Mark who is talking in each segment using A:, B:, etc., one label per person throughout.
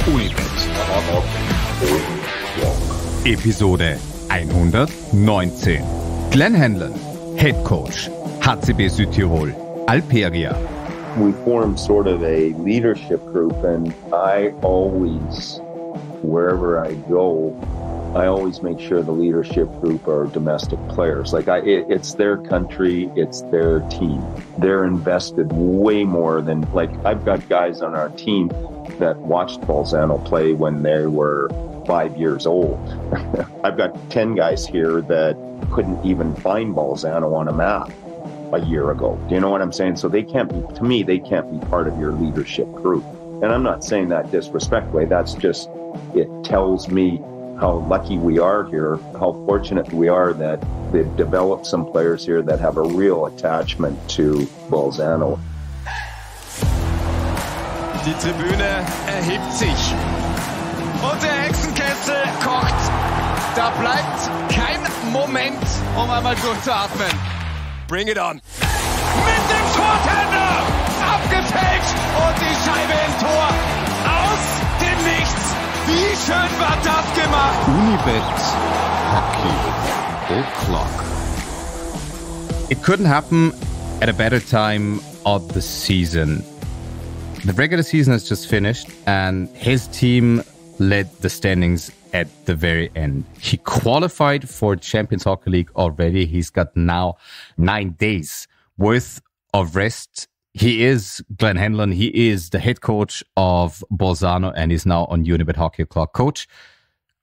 A: Unibet. Episode 119. Glen Hanlon, Head Coach, HCB Südtirol, Alperia.
B: We formed sort of a leadership group, and I always, wherever I go, I always make sure the leadership group are domestic players. It's their country, it's their team. They're invested way more than, I've got guys on our team that watched Bolzano play when they were 5 years old. I've got 10 guys here that couldn't even find Bolzano on a map a year ago. Do you know what I'm saying? So they can't be part of your leadership group. And I'm not saying that disrespectfully. That's just, it tells me how lucky we are here, how fortunate we are that they've developed some players here that have a real attachment to Bolzano.
C: Die Tribüne erhebt sich und der Hexenkessel kocht. Da bleibt kein Moment, um einmal durchzuatmen. Bring it on. Mit dem Torhüter abgefälscht und die Scheibe im Tor. Aus dem Nichts. Wie schön war das gemacht?
A: Unibet Hockey O'Clock. It couldn't happen at a better time of the season. The regular season has just finished, and his team led the standings at the very end. He qualified for Champions Hockey League already. He's got now 9 days worth of rest. He is Glen Hanlon. He is the head coach of Bolzano, and he's now on Unibet Hockey O'Clock. Coach,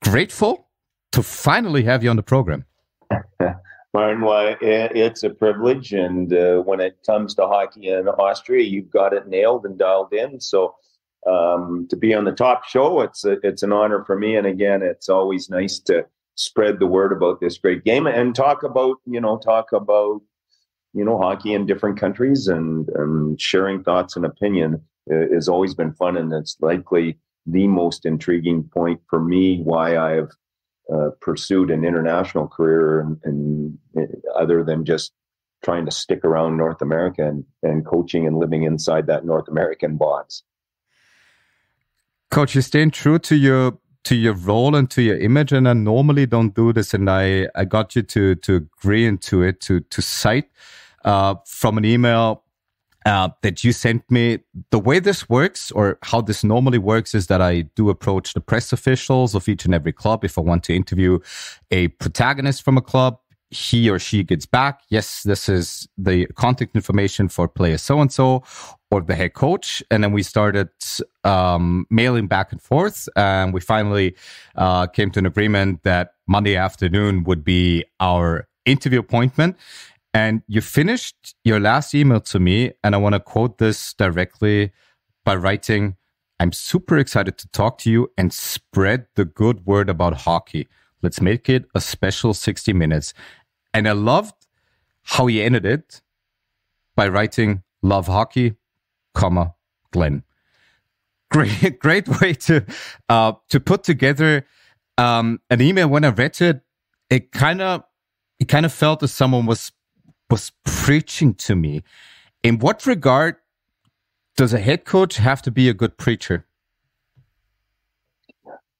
A: grateful to finally have you on the program.
B: Martin, well, it's a privilege, and when it comes to hockey in Austria, you've got it nailed and dialed in. So to be on the top show, it's an honor for me. And again, it's always nice to spread the word about this great game and talk about hockey in different countries, and sharing thoughts and opinion has always been fun. And it's likely the most intriguing point for me why I've pursued an international career and other than just trying to stick around North America and coaching and living inside that North American box.
A: Coach, you're staying true to your role and to your image, and I normally don't do this, and I got you to agree into it, to cite from an email that you sent me. The way this works, or how this normally works, is that I do approach the press officials of each and every club. If I want to interview a protagonist from a club, he or she gets back, yes, this is the contact information for player so-and-so or the head coach. And then we started mailing back and forth. And we finally came to an agreement that Monday afternoon would be our interview appointment. And you finished your last email to me, and I want to quote this directly by writing, "I'm super excited to talk to you and spread the good word about hockey. Let's make it a special 60 minutes. And I loved how he ended it by writing, "Love hockey, comma, Glen." Great way to put together an email. When I read it, it kind of felt as someone was preaching to me. In what regard does a head coach have to be a good preacher?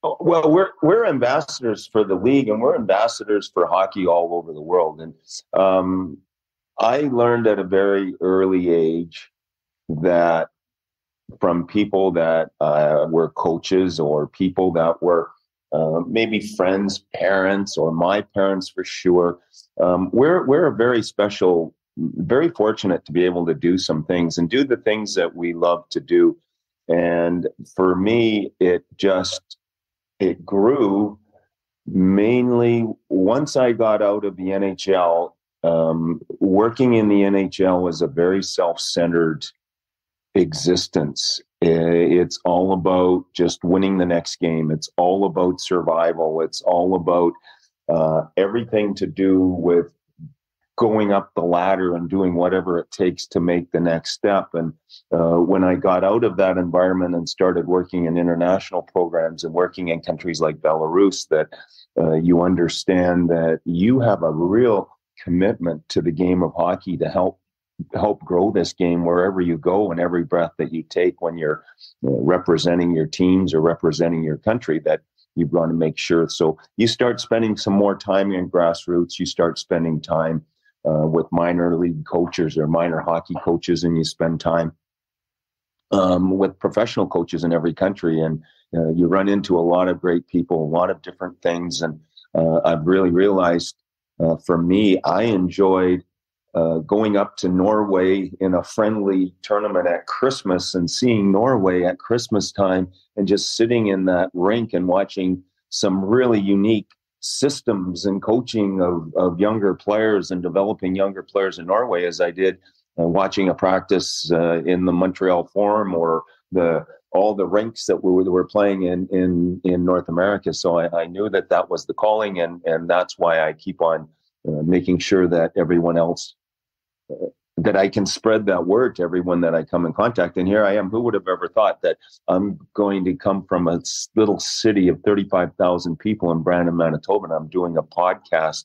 B: Well, we're ambassadors for the league, and we're ambassadors for hockey all over the world. And I learned at a very early age that from people that were coaches or people that were maybe friends, parents, or my parents for sure, we're a very special, very fortunate to be able to do some things and do the things that we love to do. And for me, it grew mainly once I got out of the NHL. Working in the NHL was a very self-centered existence. It's all about just winning the next game. It's all about survival. It's all about everything to do with going up the ladder and doing whatever it takes to make the next step. And when I got out of that environment and started working in international programs and working in countries like Belarus, that you understand that you have a real commitment to the game of hockey to help help grow this game wherever you go, and every breath that you take when you're representing your teams or representing your country, that you've got to make sure. So you start spending some more time in grassroots. You start spending time with minor league coaches or minor hockey coaches, and you spend time with professional coaches in every country. And you run into a lot of great people, a lot of different things. And I've really realized, for me, I enjoyed going up to Norway in a friendly tournament at Christmas and seeing Norway at Christmas time and just sitting in that rink and watching some really unique systems and coaching of younger players and developing younger players in Norway, as I did watching a practice in the Montreal Forum or all the rinks that we were playing in North America. So I knew that was the calling, and that's why I keep on making sure that everyone else, that I can spread that word to everyone that I come in contact. And here I am. Who would have ever thought that I'm going to come from a little city of 35,000 people in Brandon, Manitoba, and I'm doing a podcast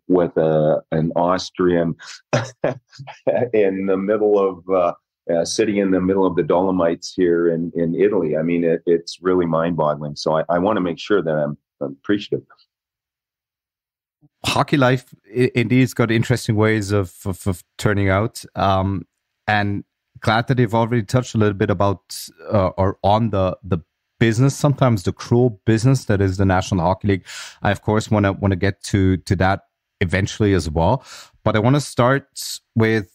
B: with an Austrian in the middle of sitting in the middle of the Dolomites here in Italy. I mean, it's really mind-boggling. So I want to make sure that I'm appreciative.
A: Hockey life indeed has got interesting ways of turning out. And glad that you've already touched a little bit about or on the business, sometimes the cruel business that is the National Hockey League. I, of course, want to get to that eventually as well. But I want to start with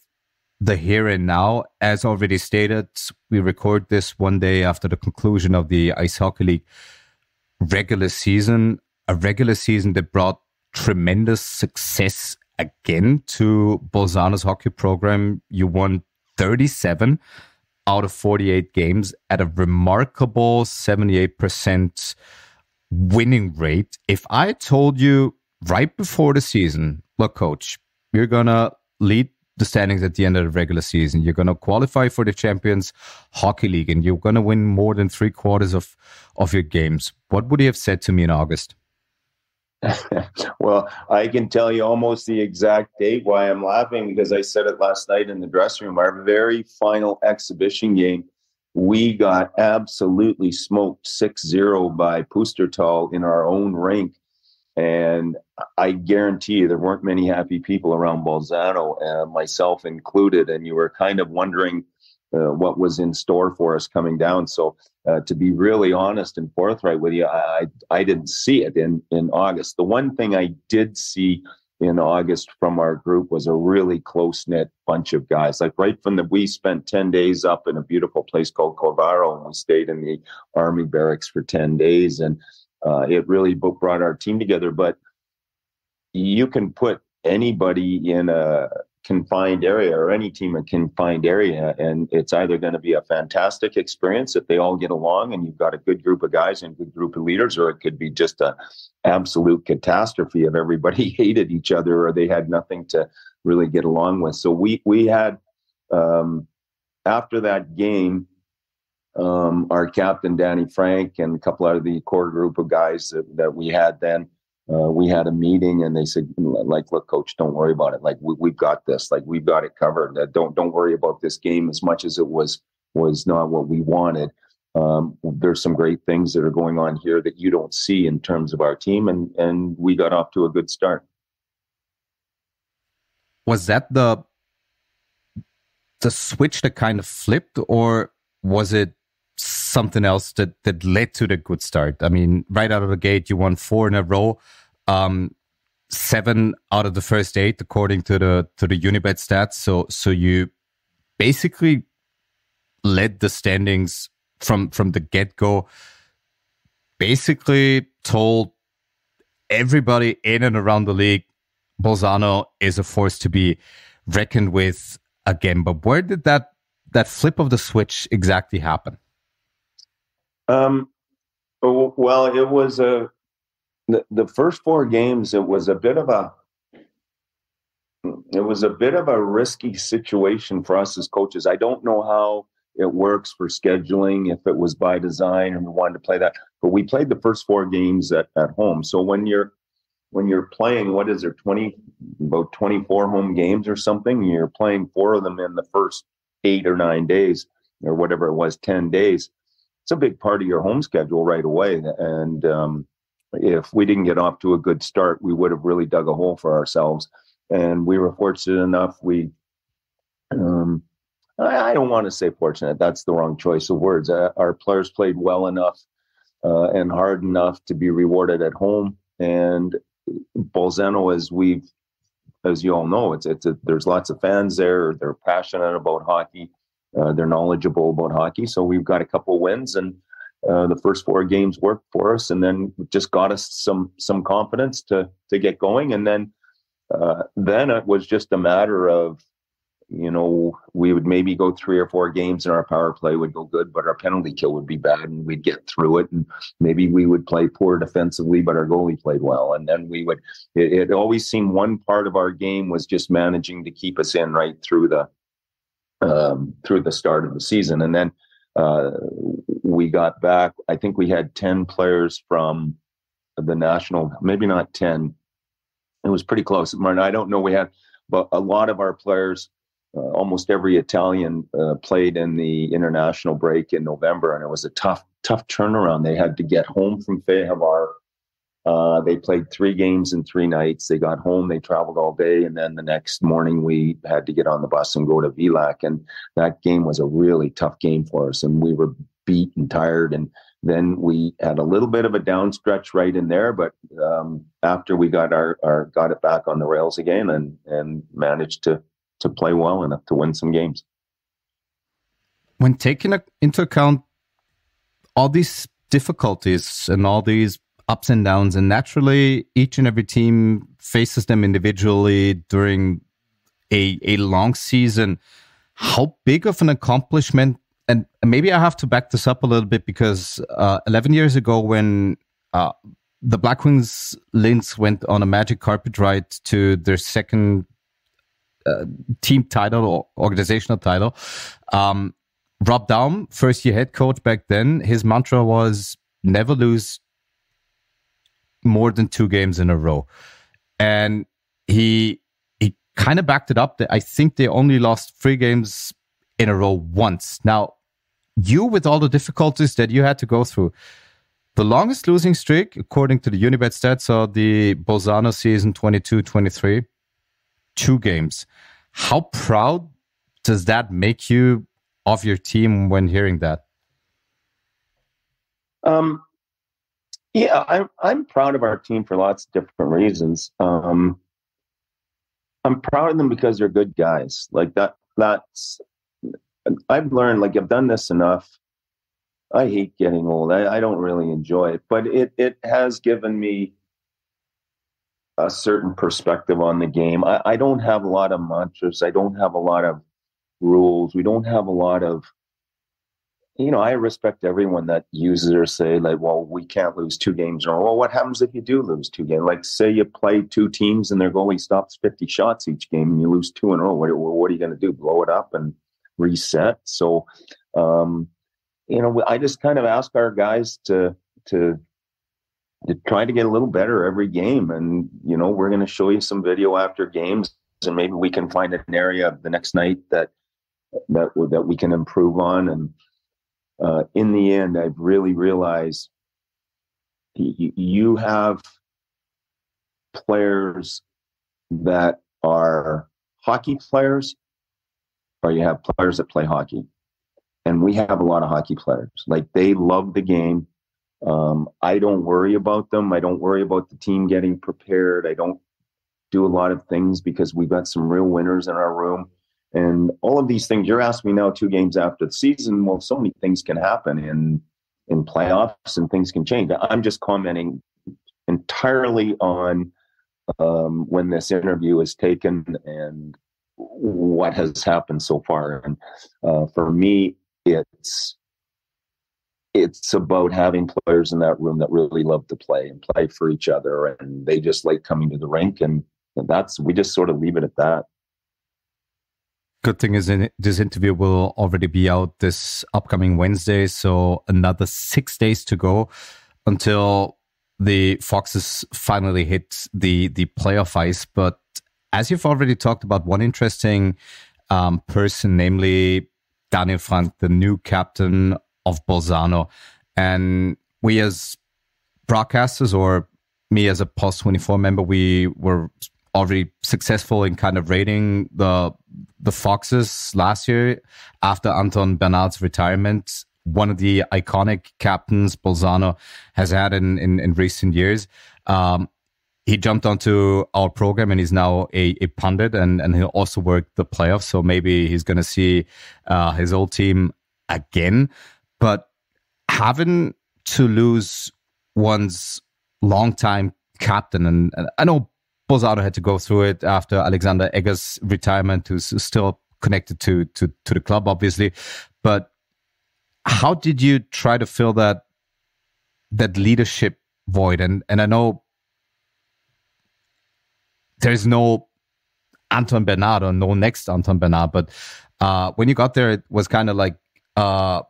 A: the here and now. As already stated, we record this one day after the conclusion of the Ice Hockey League regular season, a regular season that brought tremendous success again to Bolzano's hockey program. You won 37 out of 48 games at a remarkable 78% winning rate. If I told you right before the season, look, coach, you're going to lead the standings at the end of the regular season, you're going to qualify for the Champions Hockey League, and you're going to win more than 3/4 of your games, what would you have said to me in August?
B: Well, I can tell you almost the exact date why I'm laughing, because I said it last night in the dressing room. Our very final exhibition game, we got absolutely smoked 6-0 by Pustertal in our own rink. And I guarantee you there weren't many happy people around Bolzano, myself included. And you were kind of wondering what was in store for us coming down. So to be really honest and forthright with you, I didn't see it in August. The one thing I did see in August from our group was a really close-knit bunch of guys. Like we spent 10 days up in a beautiful place called Corvaro, and we stayed in the Army barracks for 10 days. And it really brought our team together. But you can put anybody in a confined area or any team in a confined area, and it's either going to be a fantastic experience if they all get along and you've got a good group of guys and a good group of leaders, or it could be just an absolute catastrophe if everybody hated each other or they had nothing to really get along with. So we had, after that game, our captain, Danny Frank, and a couple out of the core group of guys that we had then, we had a meeting, and they said, like, look, coach, don't worry about it. Like, we've got this. Like, we've got it covered. Don't worry about this game as much as it was not what we wanted. There's some great things that are going on here that you don't see in terms of our team, and we got off to a good start.
A: Was that the switch that kind of flipped, or was it something else that led to the good start? I mean, right out of the gate, you won 4 in a row, 7 out of the first 8, according to the Unibet stats. So you basically led the standings from the get-go. Basically told everybody in and around the league, Bolzano is a force to be reckoned with again. But where did that flip of the switch exactly happen?
B: Well, it was the first 4 games. It was a bit of a risky situation for us as coaches. I don't know how it works for scheduling, if it was by design and we wanted to play that, but we played the first 4 games at home. So when you're when you're playing, what is there, about 24 home games or something? You're playing 4 of them in the first 8 or 9 days, or whatever it was, 10 days. It's a big part of your home schedule right away. And if we didn't get off to a good start, we would have really dug a hole for ourselves. And we were fortunate enough. I don't want to say fortunate. That's the wrong choice of words. Our players played well enough and hard enough to be rewarded at home. And Bolzano, as you all know, there's lots of fans there. They're passionate about hockey. They're knowledgeable about hockey. So we've got a couple wins, and the first 4 games worked for us, and then just got us some confidence to get going. And then it was just a matter of, we would maybe go 3 or 4 games and our power play would go good, but our penalty kill would be bad, and we'd get through it. And maybe we would play poor defensively, but our goalie played well. And then it always seemed one part of our game was just managing to keep us in right through the start of the season. And then we got back. I think we had 10 players from the national, maybe not 10. It was pretty close. Martin, I don't know. We had, but a lot of our players, almost every Italian played in the international break in November, and it was a tough turnaround. They had to get home from Fehavar. They played 3 games in 3 nights. They got home, they traveled all day, and then the next morning we had to get on the bus and go to Vilac. And that game was a really tough game for us, and we were beat and tired. And then we had a little bit of a down stretch right in there, but after we got got it back on the rails again and managed to play well enough to win some games.
A: When taking into account all these difficulties and all these ups and downs, and naturally each and every team faces them individually during a long season, how big of an accomplishment, and maybe I have to back this up a little bit, because 11 years ago when the Blackwings Lynx went on a magic carpet ride to their second team title or organizational title, Rob Daum, first year head coach back then, his mantra was never lose more than 2 games in a row. And he kind of backed it up. I think they only lost 3 games in a row once. Now, you, with all the difficulties that you had to go through, the longest losing streak, according to the Unibet stats, of the Bolzano season 22-23, 2 games. How proud does that make you of your team when hearing that?
B: Yeah, I'm proud of our team for lots of different reasons. I'm proud of them because they're good guys. Like that's I've learned, like, I've done this enough. I hate getting old. I don't really enjoy it, but it has given me a certain perspective on the game. I don't have a lot of mantras. I don't have a lot of rules. We don't have a lot of, I respect everyone that uses or say, like, well, we can't lose 2 games in a row. Well, what happens if you do lose 2 games? Like, say you play 2 teams and their goalie stops 50 shots each game and you lose 2 in a row. What are you going to do? Blow it up and reset? So, I just kind of ask our guys to try to get a little better every game. And, we're going to show you some video after games, and maybe we can find an area the next night that we can improve on. And in the end, I've really realized you have players that are hockey players, or you have players that play hockey. And we have a lot of hockey players. Like, they love the game. I don't worry about them. I don't worry about the team getting prepared. I don't do a lot of things because we've got some real winners in our room. And all of these things, you're asking me now 2 games after the season. Well, so many things can happen in playoffs, and things can change. I'm just commenting entirely on when this interview is taken and what has happened so far. And for me, it's about having players in that room that really love to play and play for each other, and they just like coming to the rink, and we just sort of leave it at that.
A: Good thing is, this interview will already be out this upcoming Wednesday, so another 6 days to go until the Foxes finally hit the playoff ice. But as you've already talked about, one interesting person, namely Daniel Frank, the new captain of Bolzano. And we as broadcasters, or me as a Pulse 24 member, we were already successful in kind of rating the Foxes last year after Anton Bernard's retirement. One of the iconic captains Bolzano has had in recent years. He jumped onto our program and he's now a pundit, and he'll also work the playoffs. So maybe he's going to see his old team again. But having to lose one's longtime captain, and I know Bolzano had to go through it after Alexander Egger's retirement, who's still connected to the club, obviously. But how did you try to fill that leadership void? And I know there's no Anton Bernard or no next Anton Bernard, but when you got there, it was kind of like a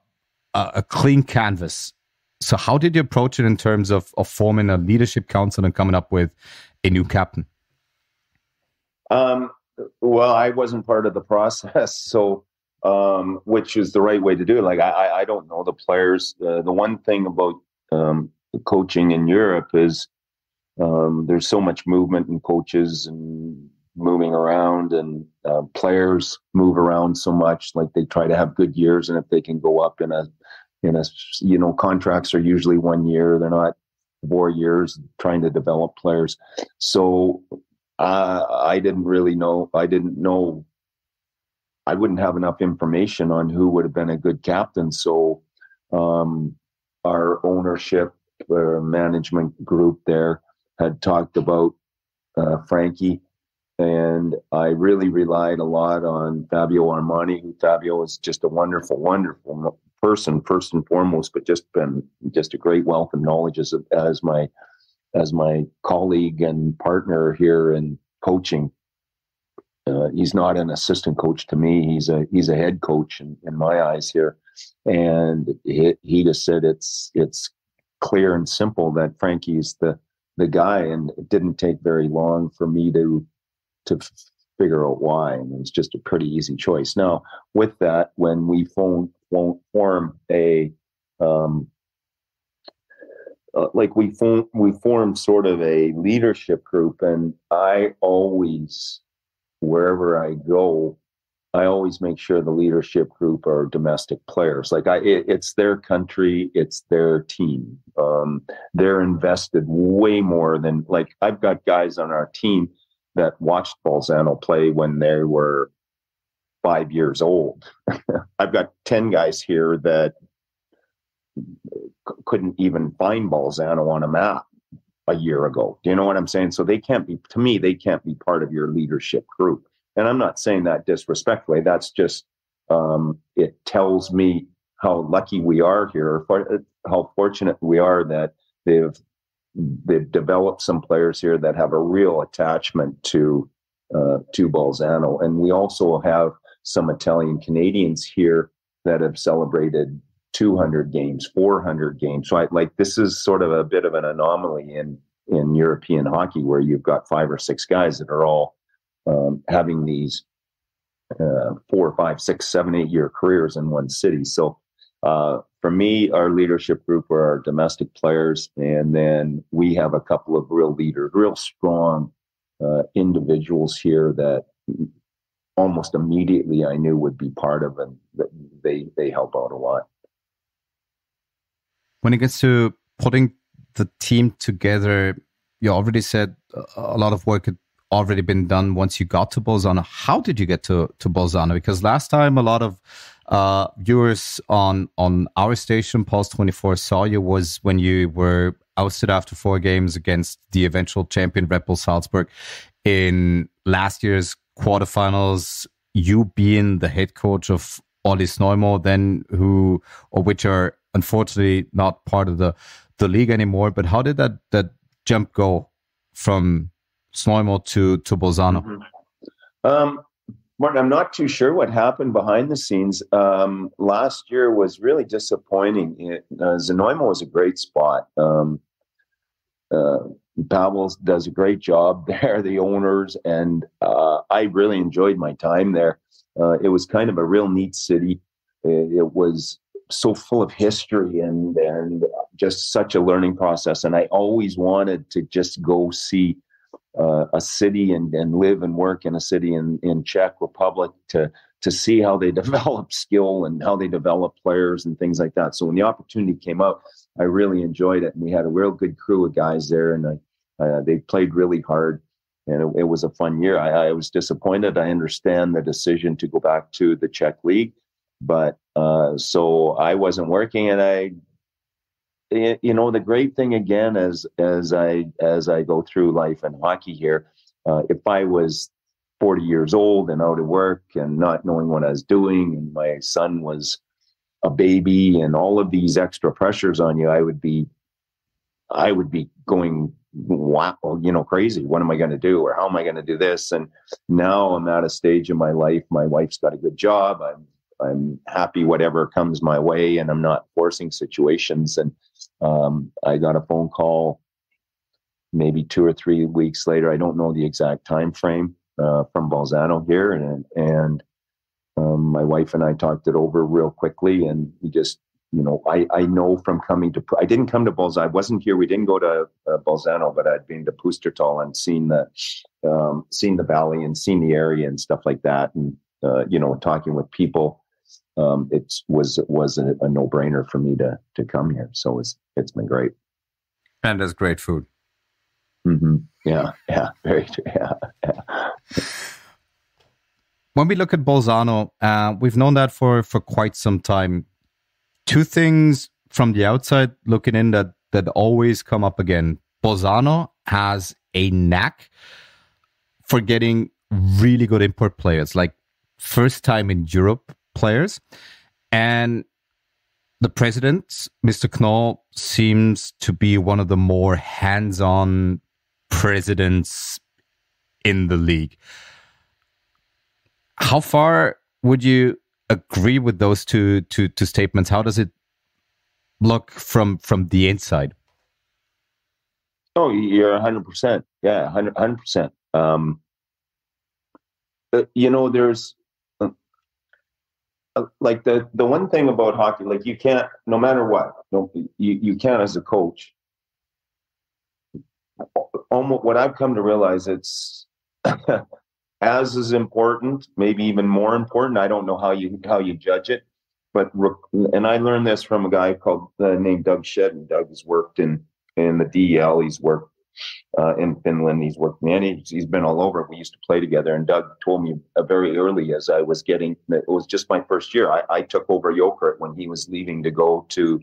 A: clean canvas. So how did you approach it in terms of forming a leadership council and coming up with a new captain?
B: Well, I wasn't part of the process, so which is the right way to do it. Like I don't know the players. The one thing about coaching in Europe is there's so much movement in coaches and moving around, and players move around so much. Like they try to have good years, and if they can go up in a contracts are usually 1 year. They're not 4 years trying to develop players. So I didn't really know. I didn't know. I wouldn't have enough information on who would have been a good captain. So our ownership management group there had talked about Frankie, and I really relied a lot on Fabio Armani. Fabio is just a wonderful, wonderful person, first and foremost, but just a great wealth of knowledge as my colleague and partner here in coaching. He's not an assistant coach to me. He's a head coach in my eyes here. And he just said it's clear and simple that Frankie's the guy, and it didn't take very long for me to figure out why. And it was just a pretty easy choice. Now, with that, when we form a we formed sort of a leadership group, and I always, wherever I go, I always make sure the leadership group are domestic players. Like it's their country, it's their team. They're invested way more than, like, I've got guys on our team that watched Bolzano play when they were 5 years old. I've got 10 guys here that couldn't even find Bolzano on a map a year ago. Do you know what I'm saying? So they can't be part of your leadership group. And I'm not saying that disrespectfully. That's just, it tells me how lucky we are here, how fortunate we are that they've developed some players here that have a real attachment to Bolzano. And we also have some Italian Canadians here that have celebrated 200 games, 400 games. So this is sort of a bit of an anomaly in European hockey, where you've got 5 or 6 guys that are all having these 4, 5, 6, 7, 8 year careers in one city. So for me, our leadership group are our domestic players, and then we have a couple of real leaders, real strong individuals here that almost immediately I knew would be part of, and they help out a lot.
A: When it gets to putting the team together, you already said a lot of work had already been done once you got to Bolzano. How did you get to Bolzano? Because last time a lot of viewers on our station, Pulse 24, saw you was when you were ousted after 4 games against the eventual champion Red Bull Salzburg in last year's quarterfinals. You being the head coach of Ollis Neumo, which are unfortunately not part of the league anymore. But how did that jump go from Neumo to Bolzano?
B: Mm-hmm. Martin, I'm not too sure what happened behind the scenes. Last year was really disappointing. Neumo was a great spot. Pavel does a great job there, the owners, and I really enjoyed my time there. It was kind of a real neat city. It was so full of history and just such a learning process. And I always wanted to just go see a city and live and work in a city in Czech Republic to see how they develop skill and how they develop players and things like that. So when the opportunity came up, I really enjoyed it. And we had a real good crew of guys there, and they played really hard. And it was a fun year. I was disappointed. I understand the decision to go back to the Czech League. But so I wasn't working, and the great thing again, as I go through life and hockey here, if I was 40 years old and out of work and not knowing what I was doing, and my son was a baby, and all of these extra pressures on you, I would be going, wow, crazy. What am I going to do, or how am I going to do this? And now I'm at a stage in my life. My wife's got a good job. I'm happy whatever comes my way, and I'm not forcing situations. And I got a phone call maybe 2 or 3 weeks later. I don't know the exact time frame from Bolzano here, and my wife and I talked it over real quickly, and we just, I know from I didn't come to Bolzano. I wasn't here. We didn't go to Bolzano, but I'd been to Pustertal and seen the valley and seen the area and stuff like that, and talking with people. It was a no-brainer for me to come here. So it's been great.
A: And there's great food.
B: Mm-hmm. Yeah, very true. Yeah.
A: When we look at Bolzano, we've known that for quite some time. Two things from the outside looking in that always come up again. Bolzano has a knack for getting really good import players, like first time in Europe players. And the president, Mr. Knoll, seems to be one of the more hands-on presidents in the league. How far would you agree with those two statements? How does it look from the inside?
B: Oh, you're 100%. Yeah, 100%. There's like the one thing about hockey, like you can't, no matter what, you can't as a coach. Almost what I've come to realize, it's as is important, maybe even more important. I don't know how you judge it, and I learned this from a guy named Doug Shedden. Doug has worked in the DEL. He's worked in Finland. He's worked he's been all over. We used to play together, and Doug told me very early, as I was it was just my first year. I took over Jokert when he was leaving to go to,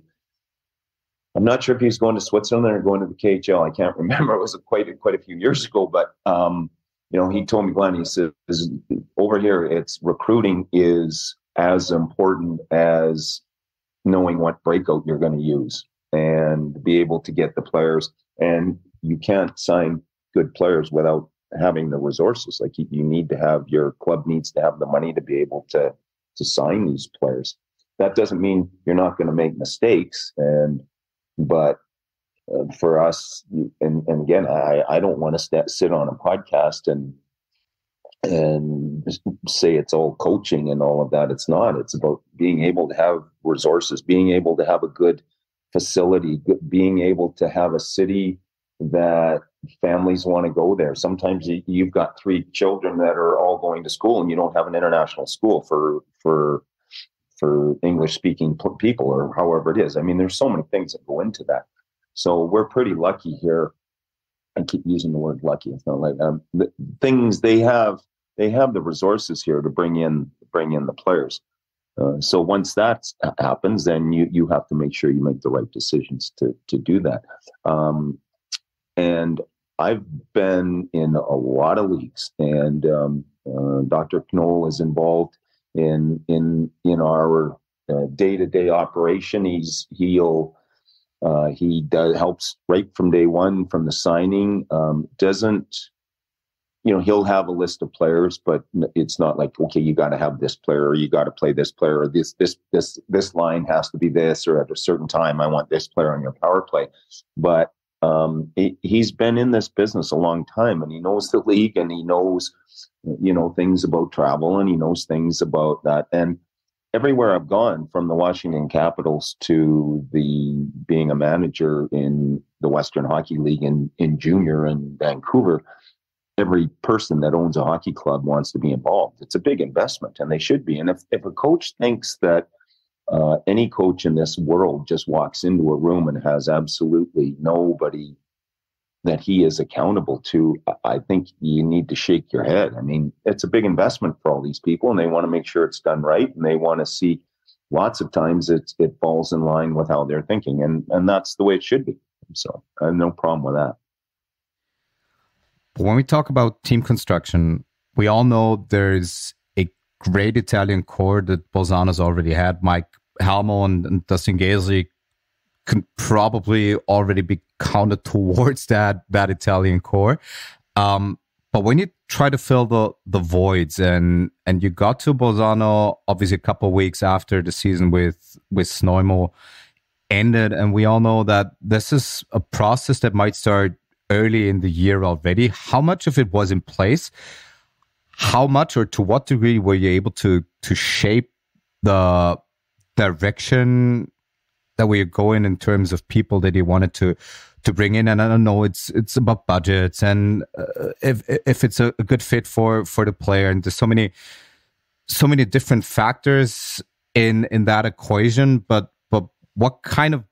B: I'm not sure if he was going to Switzerland or going to the KHL. I can't remember. It was quite a few years ago, but he told me, Glenn, he says, over here, it's recruiting is as important as knowing what breakout you're going to use and be able to get the players. And you can't sign good players without having the resources. Like you your club needs to have the money to be able to sign these players. That doesn't mean you're not going to make mistakes. But for us, and again, I don't want to sit on a podcast and say it's all coaching and all of that. It's not. It's about being able to have resources, being able to have a good facility, being able to have a city that families want to go there. Sometimes you've got 3 children that are all going to school, and you don't have an international school for English speaking people, or however it is. I mean, there's so many things that go into that. So we're pretty lucky here. I keep using the word lucky. It's not like the things they have the resources here to bring in the players. So once that happens, then you have to make sure you make the right decisions to do that. And I've been in a lot of leagues, and Dr. Knoll is involved in our day-to-day operation. He helps right from day one, from the signing. He'll have a list of players, but it's not like, okay, you got to have this player, or you got to play this player, or this line has to be this, or at a certain time I want this player on your power play. But He's been in this business a long time, and he knows the league, and he knows, things about travel, and he knows things about that. And everywhere I've gone, from the Washington Capitals to being a manager in the Western Hockey League in junior in Vancouver, every person that owns a hockey club wants to be involved. It's a big investment, and they should be. And if a coach thinks that any coach in this world just walks into a room and has absolutely nobody that he is accountable to, I think you need to shake your head. I mean, it's a big investment for all these people, and they want to make sure it's done right, and they want to see lots of times it falls in line with how they're thinking, and that's the way it should be. So I have no problem with that.
A: But when we talk about team construction, we all know there's a great Italian core that Bolzano's already had. Mike Halmo and Dustin Gaisley can probably already be counted towards that Italian core. But when you try to fill the voids, and you got to Bolzano obviously a couple of weeks after the season with Snojmo ended, and we all know that this is a process that might start early in the year already. How much of it was in place? How much, or to what degree, were you able to shape the direction that we're going in terms of people that you wanted to bring in? And I don't know, it's about budgets, and if it's a good fit for the player, and there's so many different factors in that equation. But what kind of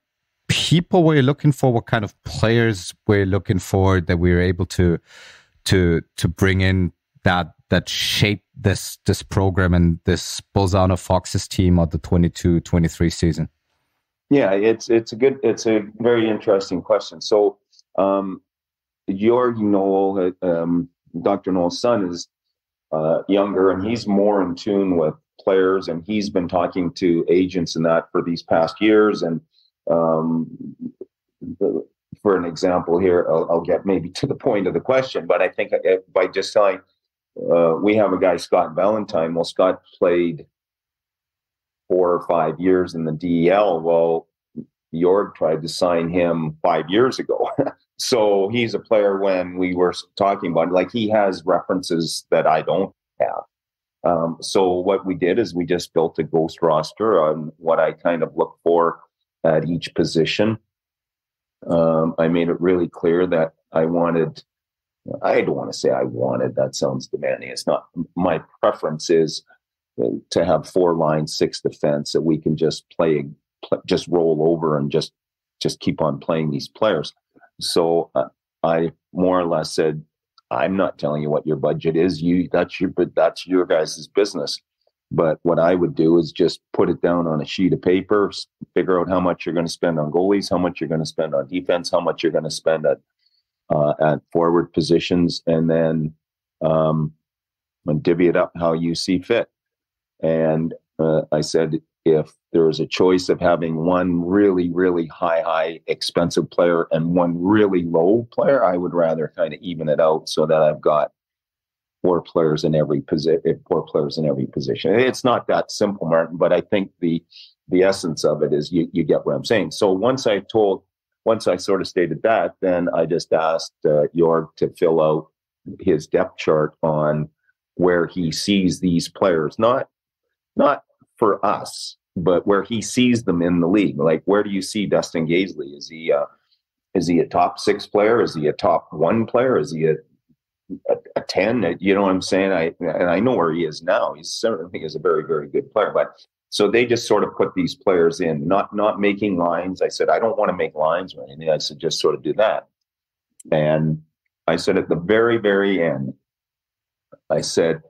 A: people were you looking for? What kind of players were you looking for that we were able to bring in that shape this program and this Bolzano Foxes team of the 22-23 season?
B: Yeah, it's a very interesting question. So, Dr. Noel's son is younger, and he's more in tune with players, and he's been talking to agents and that for these past years. And for an example here, I'll get maybe to the point of the question, but I think by just telling, we have a guy, Scott Valentine. Well, Scott played 4 or 5 years in the DEL. Well, Jorg tried to sign him 5 years ago. So he's a player when we were talking about, like, he has references that I don't have. So what we did is we just built a ghost roster on what I kind of look for at each position. I made it really clear that I don't want to say I wanted, that sounds demanding. It's not. My preference is to have 4 lines, 6 defense, that we can just just roll over and just keep on playing these players. So I more or less said, I'm not telling you what your budget is. That's your guys' business. But what I would do is just put it down on a sheet of paper, figure out how much you're going to spend on goalies, how much you're going to spend on defense, how much you're going to spend at forward positions, and then divvy it up how you see fit. And I said, if there was a choice of having one really, really high expensive player and one really low player, I would rather kind of even it out so that I've got 4 players in every position. It's not that simple, Martin, but I think the essence of it is you get what I'm saying. So once I sort of stated that, then I just asked Jorg to fill out his depth chart on where he sees these players, not for us, but where he sees them in the league. Like, where do you see Dustin Gaisley? Is he a top 6 player? Is he a top 1 player? Is he a 10? You know what I'm saying? I know where he is now. He certainly is a very, very good player. But so they just sort of put these players in, not making lines. I said, I don't want to make lines or anything. I said, just sort of do that. And I said, at the very, very end, I said,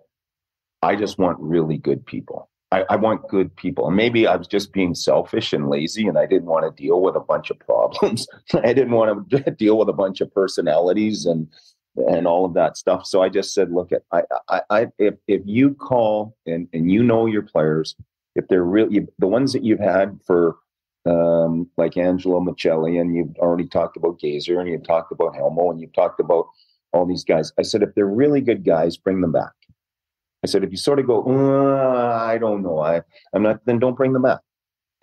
B: I just want really good people. I want good people. And maybe I was just being selfish and lazy, and I didn't want to deal with a bunch of problems. I didn't want to deal with a bunch of personalities and all of that stuff. So I just said, look, if you call and you know your players, if they're really the ones that you've had for like Angelo Michelli, and you've already talked about Gazer, and you've talked about Helmo, and you've talked about all these guys. I said, if they're really good guys, bring them back. I said, if you sort of go, I don't know, I'm not, then don't bring them back.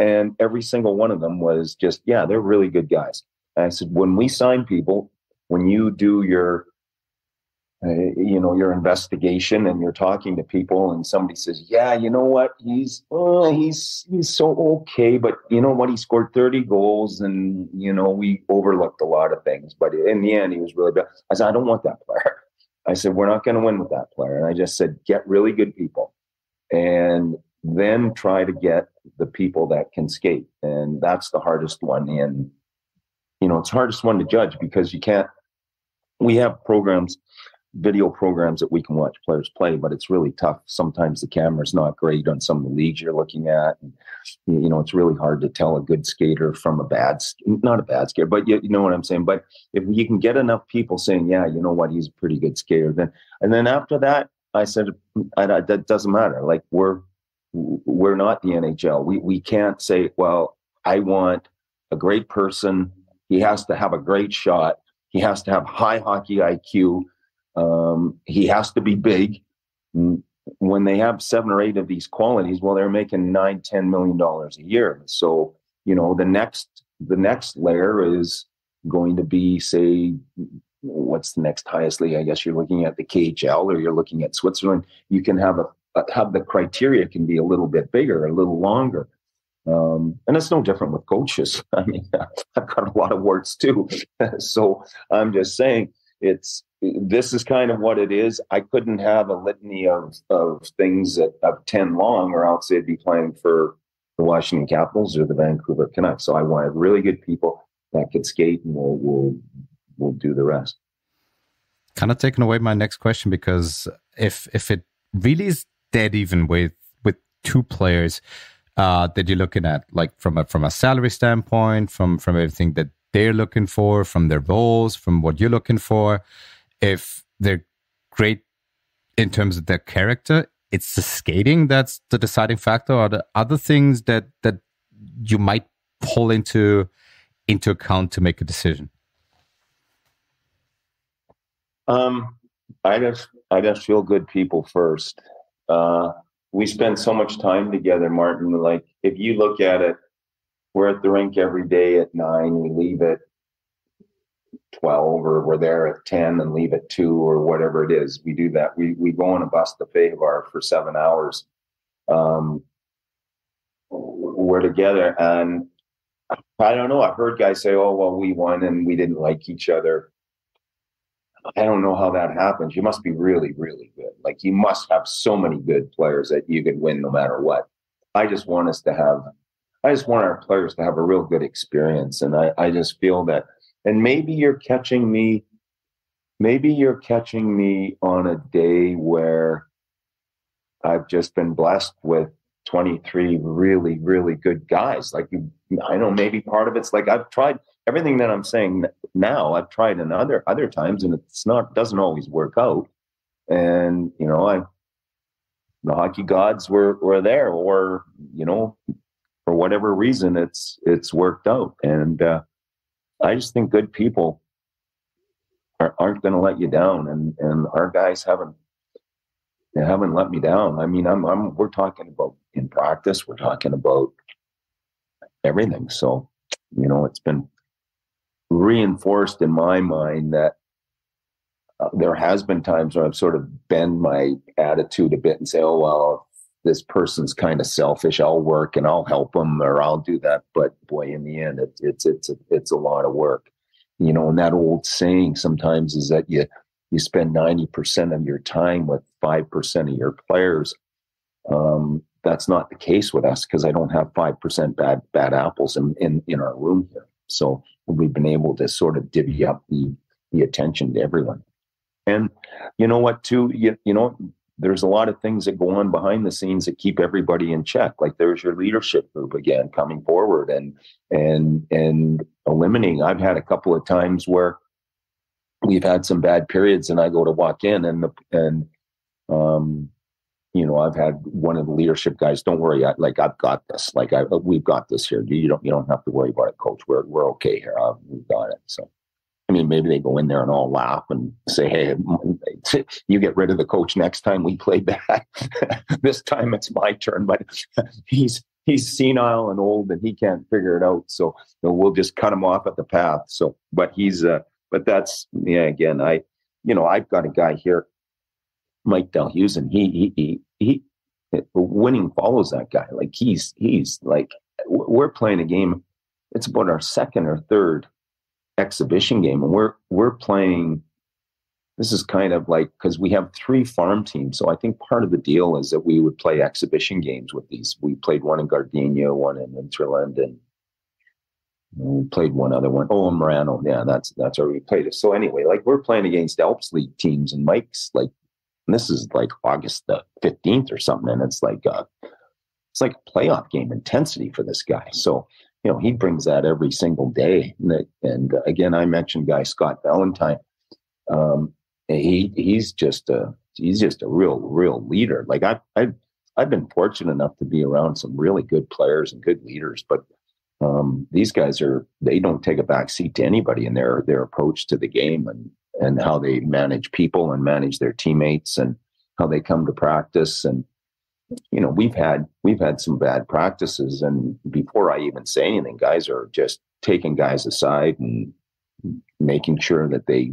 B: And every single one of them was just, yeah, they're really good guys. I said, when we sign people, when you do your, your investigation and you're talking to people and somebody says, yeah, you know what, he's so okay, but you know what, he scored 30 goals and, we overlooked a lot of things, but in the end, he was really bad. I said, I don't want that player. I said, we're not going to win with that player. And I just said, get really good people and then try to get the people that can skate. And that's the hardest one. And, it's the hardest one to judge because we have video programs that we can watch players play, but it's really tough. Sometimes the camera's not great on some of the leagues you're looking at. And, it's really hard to tell a good skater from not a bad skater, but you know what I'm saying? But if you can get enough people saying, yeah, you know what, he's a pretty good skater, then after that, I said, that doesn't matter. Like we're not the NHL. We can't say, well, I want a great person. He has to have a great shot. He has to have high hockey IQ. He has to be big. When they have 7 or 8 of these qualities, well, they're making $9-10 million a year. So, the next layer is going to be, say, what's the next highest league? I guess you're looking at the KHL or you're looking at Switzerland. You can have the criteria can be a little bit bigger, a little longer. And it's no different with coaches. I mean, I've got a lot of words too. So I'm just saying this is kind of what it is. I couldn't have a litany of things of 10 long, or else they'd be playing for the Washington Capitals or the Vancouver Canucks. So I wanted really good people that could skate, and we'll do the rest.
A: Kind of taking away my next question, because if it really is dead even with 2 players that you're looking at, like from a salary standpoint, from everything that they're looking for, from their roles, from what you're looking for, if they're great in terms of their character, it's the skating that's the deciding factor, or the other things that you might pull into account to make a decision?
B: I just feel good people first. We spend so much time together, Martin. Like, if you look at it, we're at the rink every day at 9, we leave at 12, or we're there at 10 and leave at 2, or whatever it is. We do that. We go on a bus to Fayvar for 7 hours. We're together, and I don't know. I've heard guys say, oh, well, we won and we didn't like each other. I don't know how that happens. You must be really, really good. Like, you must have so many good players that you could win no matter what. I just want our players to have a real good experience. And I just feel that, and maybe you're catching me on a day where I've just been blessed with 23 really, really good guys. Like, I know maybe part of it's like, I've tried everything that I'm saying now, I've tried in other times, and doesn't always work out. And, the hockey gods were there, or, for whatever reason, it's worked out. And I just think good people aren't going to let you down. And our guys haven't let me down. I mean, we're talking about in practice, we're talking about everything. So, it's been reinforced in my mind that there has been times where I've sort of bend my attitude a bit and say, oh, well, this person's kind of selfish, I'll work and I'll help them, or I'll do that. But boy, in the end, it's a lot of work, and that old saying sometimes is that you spend 90% of your time with 5% of your players. That's not the case with us, because I don't have 5% bad apples in our room here. So we've been able to sort of divvy up the attention to everyone. And you know what, too, there's a lot of things that go on behind the scenes that keep everybody in check. Like, there's your leadership group again coming forward and eliminating. I've had a couple of times where we've had some bad periods, and I go to walk in, and I've had one of the leadership guys, don't worry, I've got this. Like, we've got this here. You don't have to worry about it, coach. We're okay here. We've got it. So, I mean, maybe they go in there and all laugh and say, hey, you get rid of the coach next time we play bad. This time it's my turn. But he's he's senile and old and he can't figure it out. So we'll just cut him off at the path. So, but that's, again, I've got a guy here, Mike Delhusen. He winning follows that guy. Like he's like, we're playing a game. It's about our second or third exhibition game. And we're playing, this is kind of like, because we have 3 farm teams. So I think part of the deal is that we would play exhibition games with these. We played one in Gardenia, one in Interland, and we played one other one. Oh, in Morano. Yeah, that's where we played it. So anyway, like we're playing against Alps League teams, and Mike's like, and this is like August the 15th or something. And it's like a playoff game intensity for this guy. So, he brings that every single day. And again, I mentioned guy Scott Valentine. He's just a real leader. Like I've been fortunate enough to be around some really good players and good leaders, but these guys they don't take a back seat to anybody in their approach to the game and how they manage people and manage their teammates and how they come to practice. And we've had some bad practices, and before I even say anything, guys are just taking guys aside and making sure that they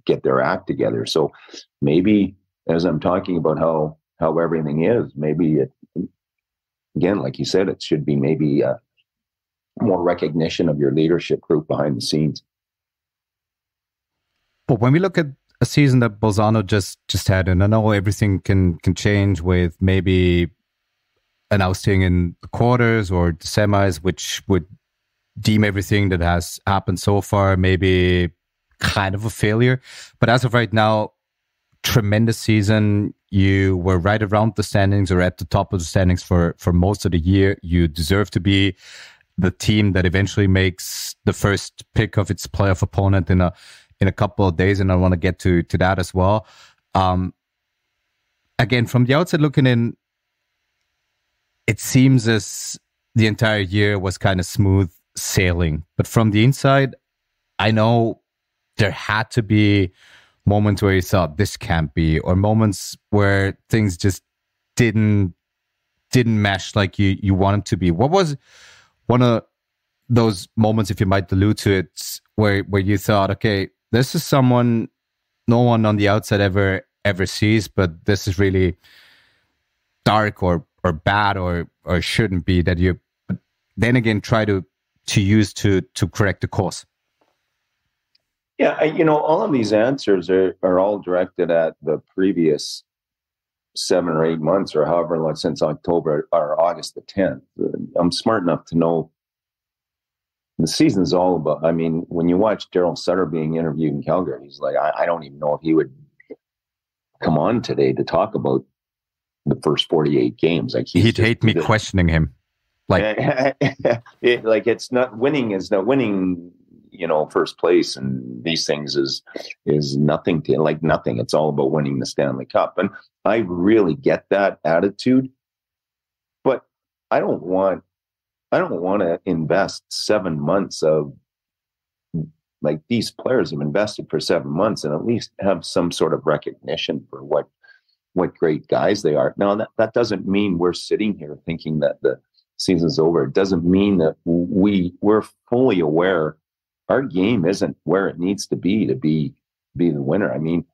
B: get their act together. So maybe, as I'm talking about how everything is, maybe again, like you said, it should be maybe more recognition of your leadership group behind the scenes.
A: But when we look at a season that Bolzano just had, and I know everything can change with maybe an ousting in the quarters or the semis, which would deem everything that has happened so far maybe kind of a failure. But as of right now, tremendous season. You were right around the standings or at the top of the standings for most of the year. You deserve to be the team that eventually makes the first pick of its playoff opponent in a couple of days, and I want to get to that as well. Again, from the outside looking in, it seems as the entire year was kind of smooth sailing. But from the inside, I know there had to be moments where you thought this can't be, or moments where things just didn't mesh like you want them to be. What was one of those moments, if you might allude to it, where you thought, okay, this is someone no one on the outside ever sees, but this is really dark or bad or shouldn't be, that you then again try to use to correct the course?
B: Yeah, all of these answers are all directed at the previous 7 or 8 months, or however, since October or August the 10th. I'm smart enough to know the season's all about, when you watch Daryl Sutter being interviewed in Calgary, he's like, I don't even know if he would come on today to talk about the first 48 games. Like
A: he'd hate me questioning him. Like,
B: it's not winning is not winning, first place and these things is nothing nothing. It's all about winning the Stanley Cup. And I really get that attitude, but I don't want to invest 7 months of, like, these players have invested for 7 months, and at least have some sort of recognition for what great guys they are. Now that doesn't mean we're sitting here thinking that the season's over. It doesn't mean that we're fully aware our game isn't where it needs to be the winner.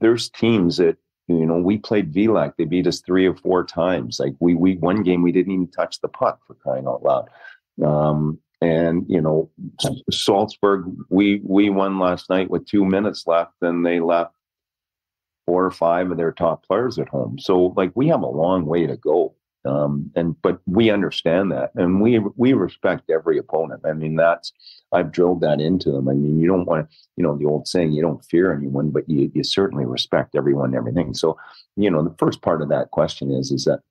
B: There's teams that, we played VLAC. They beat us 3 or 4 times. Like we one game, we didn't even touch the puck, for crying out loud. And Salzburg, we won last night with 2 minutes left, and they left 4 or 5 of their top players at home. So we have a long way to go. But we understand that, and we respect every opponent. I've drilled that into them. You don't want to, the old saying, you don't fear anyone, but you certainly respect everyone and everything. So, the first part of that question is that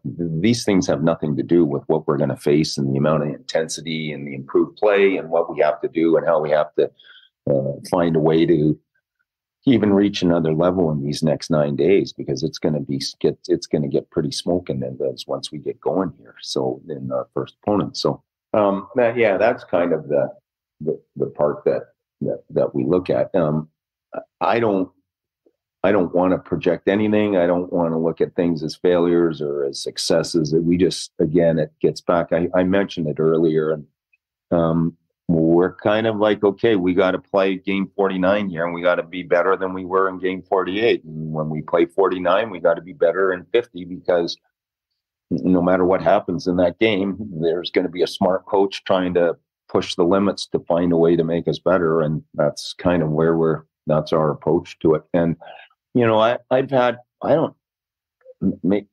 B: these things have nothing to do with what we're going to face and the amount of intensity and the improved play and what we have to do and how we have to find a way to even reach another level in these next 9 days, because it's going to get pretty smoking once we get going here. So in our first opponent. So that's kind of the part that we look at. I don't want to project anything. I don't want to look at things as failures or as successes. We just, again, it gets back. I mentioned it earlier, and we're kind of like, okay, we got to play game 49 here, and we got to be better than we were in game 48. And when we play 49, we got to be better in 50, because no matter what happens in that game, there's going to be a smart coach trying to push the limits to find a way to make us better. And that's kind of where that's our approach to it. And, you know, I've had, I don't make,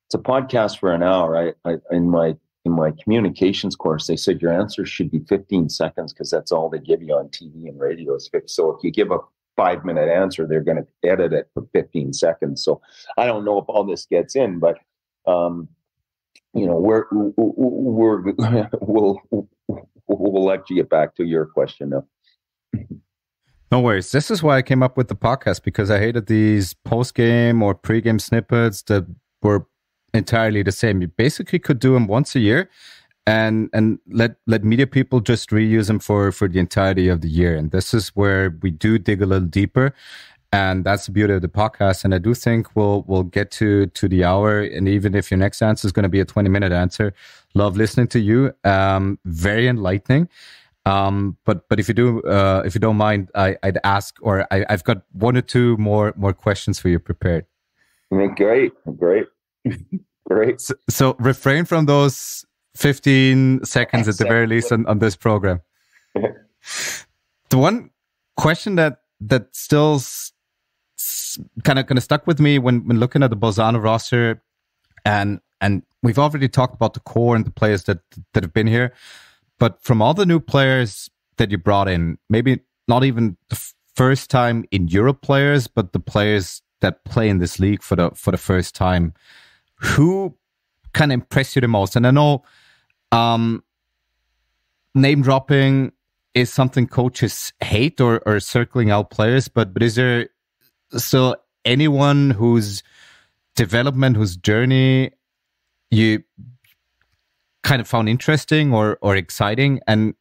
B: it's a podcast for an hour. In my communications course, they said your answer should be 15 seconds because that's all they give you on TV and radio is fixed. So if you give a 5-minute answer, they're going to edit it for 15 seconds. So I don't know if all this gets in, but you know, we'll let you get back to your question now.
A: No worries. This is why I came up with the podcast, because I hated these post-game or pre-game snippets that were entirely the same. You basically could do them once a year and let media people just reuse them for the entirety of the year. And this is where we do dig a little deeper. And that's the beauty of the podcast. And I do think we'll get to the hour. And even if your next answer is going to be a 20-minute answer, love listening to you. Very enlightening. But if you don't mind, I'd ask, or I've got one or two more questions for you prepared.
B: Great.
A: So refrain from those 15 seconds at the very least on this program. The one question that still kind of stuck with me when looking at the Bolzano roster, and we've already talked about the core and the players that have been here, but from all the new players that you brought in, maybe not even the first time in Europe players, but the players that play in this league for the first time, who kind of impressed you the most? And I know name dropping is something coaches hate, or circling out players, but is there still anyone whose development, whose journey you kind of found interesting or exciting? And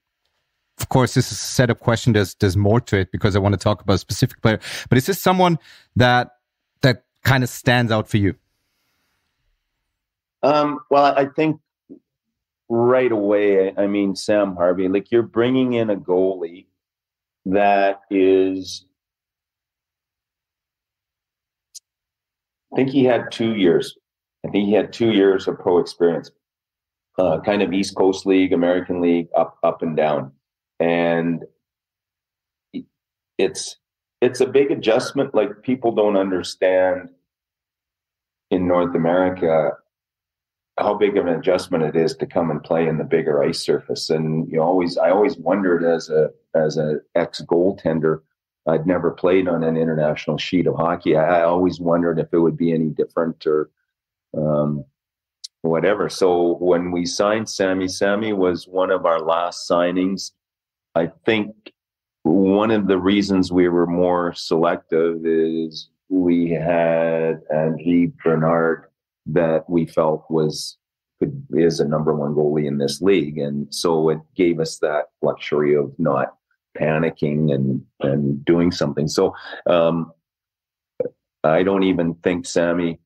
A: of course, this is a setup question. There's more to it because I want to talk about a specific player. But is this someone that kind of stands out for you?
B: Well, I think right away, I mean, Sam Harvey, like, you're bringing in a goalie that is, I think he had 2 years. I think he had 2 years of pro experience, kind of East Coast League, American League, up and down. And it's a big adjustment. Like, people don't understand in North America how big of an adjustment it is to come and play in the bigger ice surface. And I always wondered, as a ex goaltender, I'd never played on an international sheet of hockey. I always wondered if it would be any different or whatever. So when we signed Sammy was one of our last signings. I think one of the reasons we were more selective is we had Angie Bernard that we felt is a number one goalie in this league. And so it gave us that luxury of not panicking and doing something. So I don't even think Sammy,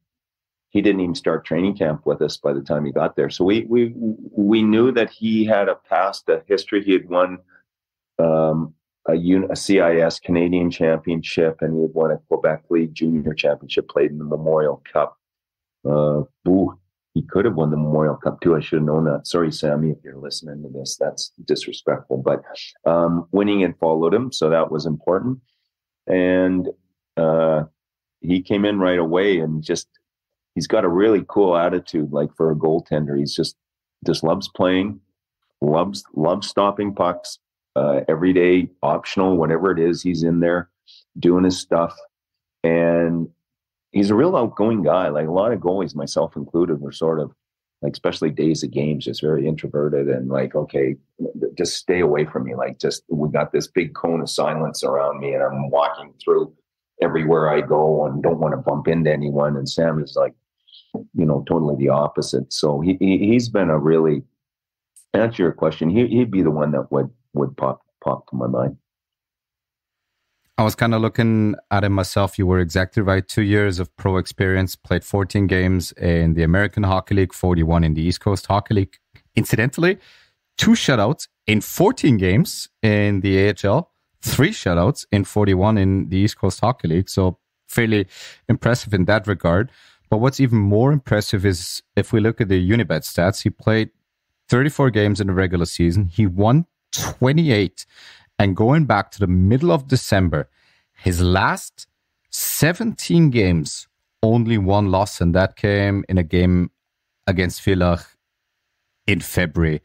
B: he didn't even start training camp with us by the time he got there. So we knew that he had a history. He had won a CIS Canadian Championship, and he had won a Quebec League Junior Championship, played in the Memorial Cup. He could have won the Memorial Cup too. I should have known that. Sorry, Sammy, if you're listening to this, that's disrespectful. But winning had followed him, so that was important. And he came in right away, and he's got a really cool attitude. Like, for a goaltender, he's just loves playing, loves stopping pucks. Every day, optional, whatever it is, he's in there doing his stuff. And he's a real outgoing guy. Like, a lot of goalies, myself included, were sort of, like, especially days of games, just very introverted and like, okay, just stay away from me. Like, we got this big cone of silence around me, and I'm walking through everywhere I go and don't want to bump into anyone. And Sam is like, totally the opposite. So he's been a really, to answer your question, he'd be the one that would pop to my mind.
A: I was kind of looking at it myself. You were exactly right. 2 years of pro experience, played 14 games in the American Hockey League, 41 in the East Coast Hockey League. Incidentally, 2 shutouts in 14 games in the AHL, 3 shutouts in 41 in the East Coast Hockey League. So fairly impressive in that regard. But what's even more impressive is if we look at the Unibet stats, he played 34 games in the regular season. He won 28. And going back to the middle of December, his last 17 games, only 1 loss, and that came in a game against Villach in February.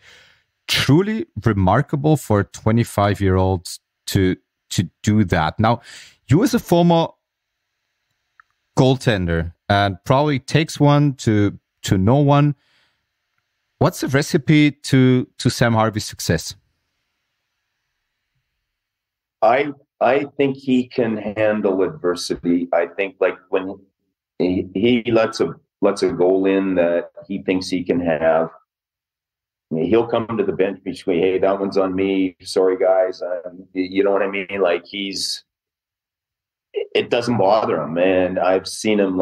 A: Truly remarkable for a 25-year-old to do that. Now, you as a former goaltender, and probably takes one to know one, what's the recipe to Sam Harvey's success?
B: I think he can handle adversity. I think like when he lets a goal in that he thinks he can have, he'll come to the bench between, hey, that one's on me. Sorry, guys. You know what I mean? Like it doesn't bother him. And I've seen him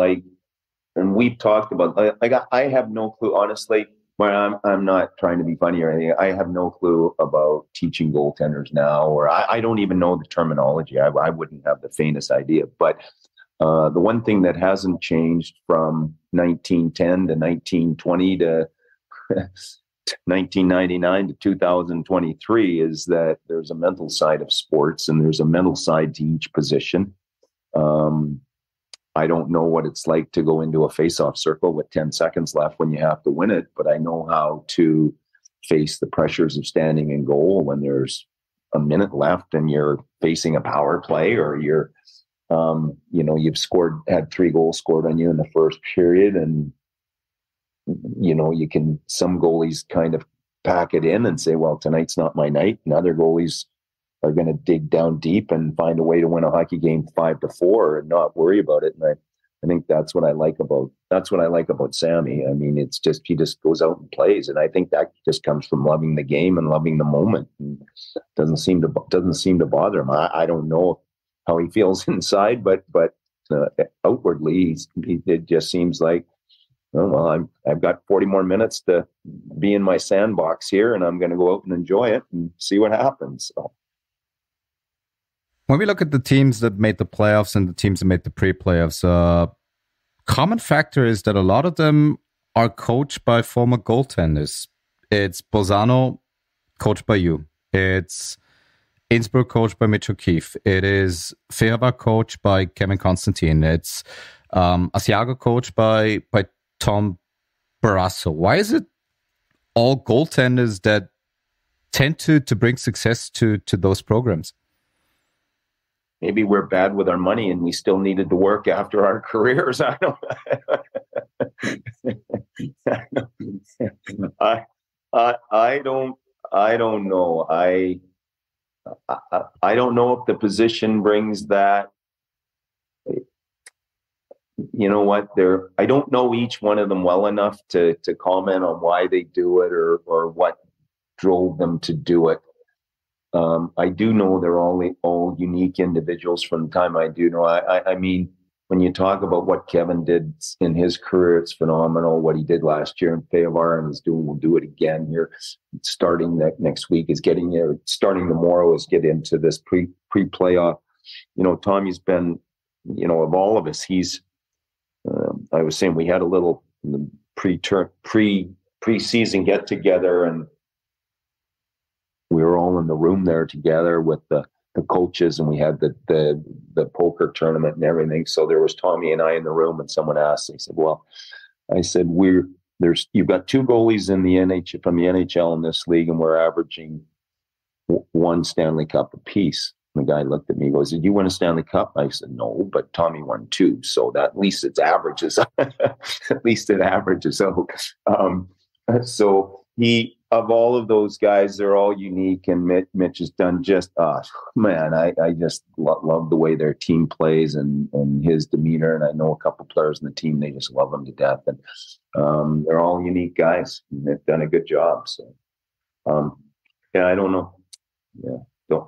B: and we've talked about, I have no clue, honestly. Well, I'm not trying to be funny or anything. I have no clue about teaching goaltenders now, or I don't even know the terminology. I wouldn't have the faintest idea. But the one thing that hasn't changed from 1910 to 1920 to 1999 to 2023 is that there's a mental side of sports, and there's a mental side to each position. I don't know what it's like to go into a face-off circle with 10 seconds left when you have to win it, but I know how to face the pressures of standing in goal when there's a minute left and you're facing a power play, or you're, you've had 3 goals scored on you in the first period, and some goalies kind of pack it in and say, well, tonight's not my night, and other goalies are going to dig down deep and find a way to win a hockey game 5-4 and not worry about it. And I think that's what I like about Sammy. I mean, it's just, he just goes out and plays. And I think that just comes from loving the game and loving the moment. And doesn't seem to bother him. I don't know how he feels inside, but outwardly, it just seems like, oh, well, I've got 40 more minutes to be in my sandbox here, and I'm going to go out and enjoy it and see what happens. So.
A: When we look at the teams that made the playoffs and the teams that made the pre-playoffs, common factor is that a lot of them are coached by former goaltenders. It's Bolzano, coached by you. It's Innsbruck, coached by Mitch O'Keefe. It is Fehérváry, coached by Kevin Constantine. It's Asiago, coached by Tom Barrasso. Why is it all goaltenders that tend to bring success to those programs?
B: Maybe we're bad with our money and we still needed to work after our careers. I don't know. I don't know if the position brings that. You know what? I don't know each one of them well enough to comment on why they do it or what drove them to do it. I do know they're all unique individuals from the time I do know. I mean, when you talk about what Kevin did in his career, it's phenomenal. What he did last year in Fehérváry and will do it again here. Starting next week is getting there. Starting tomorrow is get into this pre-playoff. Tommy's been, of all of us, he's. I was saying we had a little pre-season get together, and we were all in the room there together with the coaches, and we had the poker tournament and everything. So there was Tommy and I in the room, and someone asked, I said, you've got 2 goalies in the NHL from the NHL in this league, and we're averaging 1 Stanley Cup apiece. And the guy looked at me and goes, did you win a Stanley Cup? I said, no, but Tommy won 2. So that at least it averages. At least it averages out. So of all of those guys, they're all unique, and Mitch has done just, I just love the way their team plays and his demeanor. And I know a couple players in the team, they just love him to death. And they're all unique guys, and they've done a good job. So, I don't know. Yeah,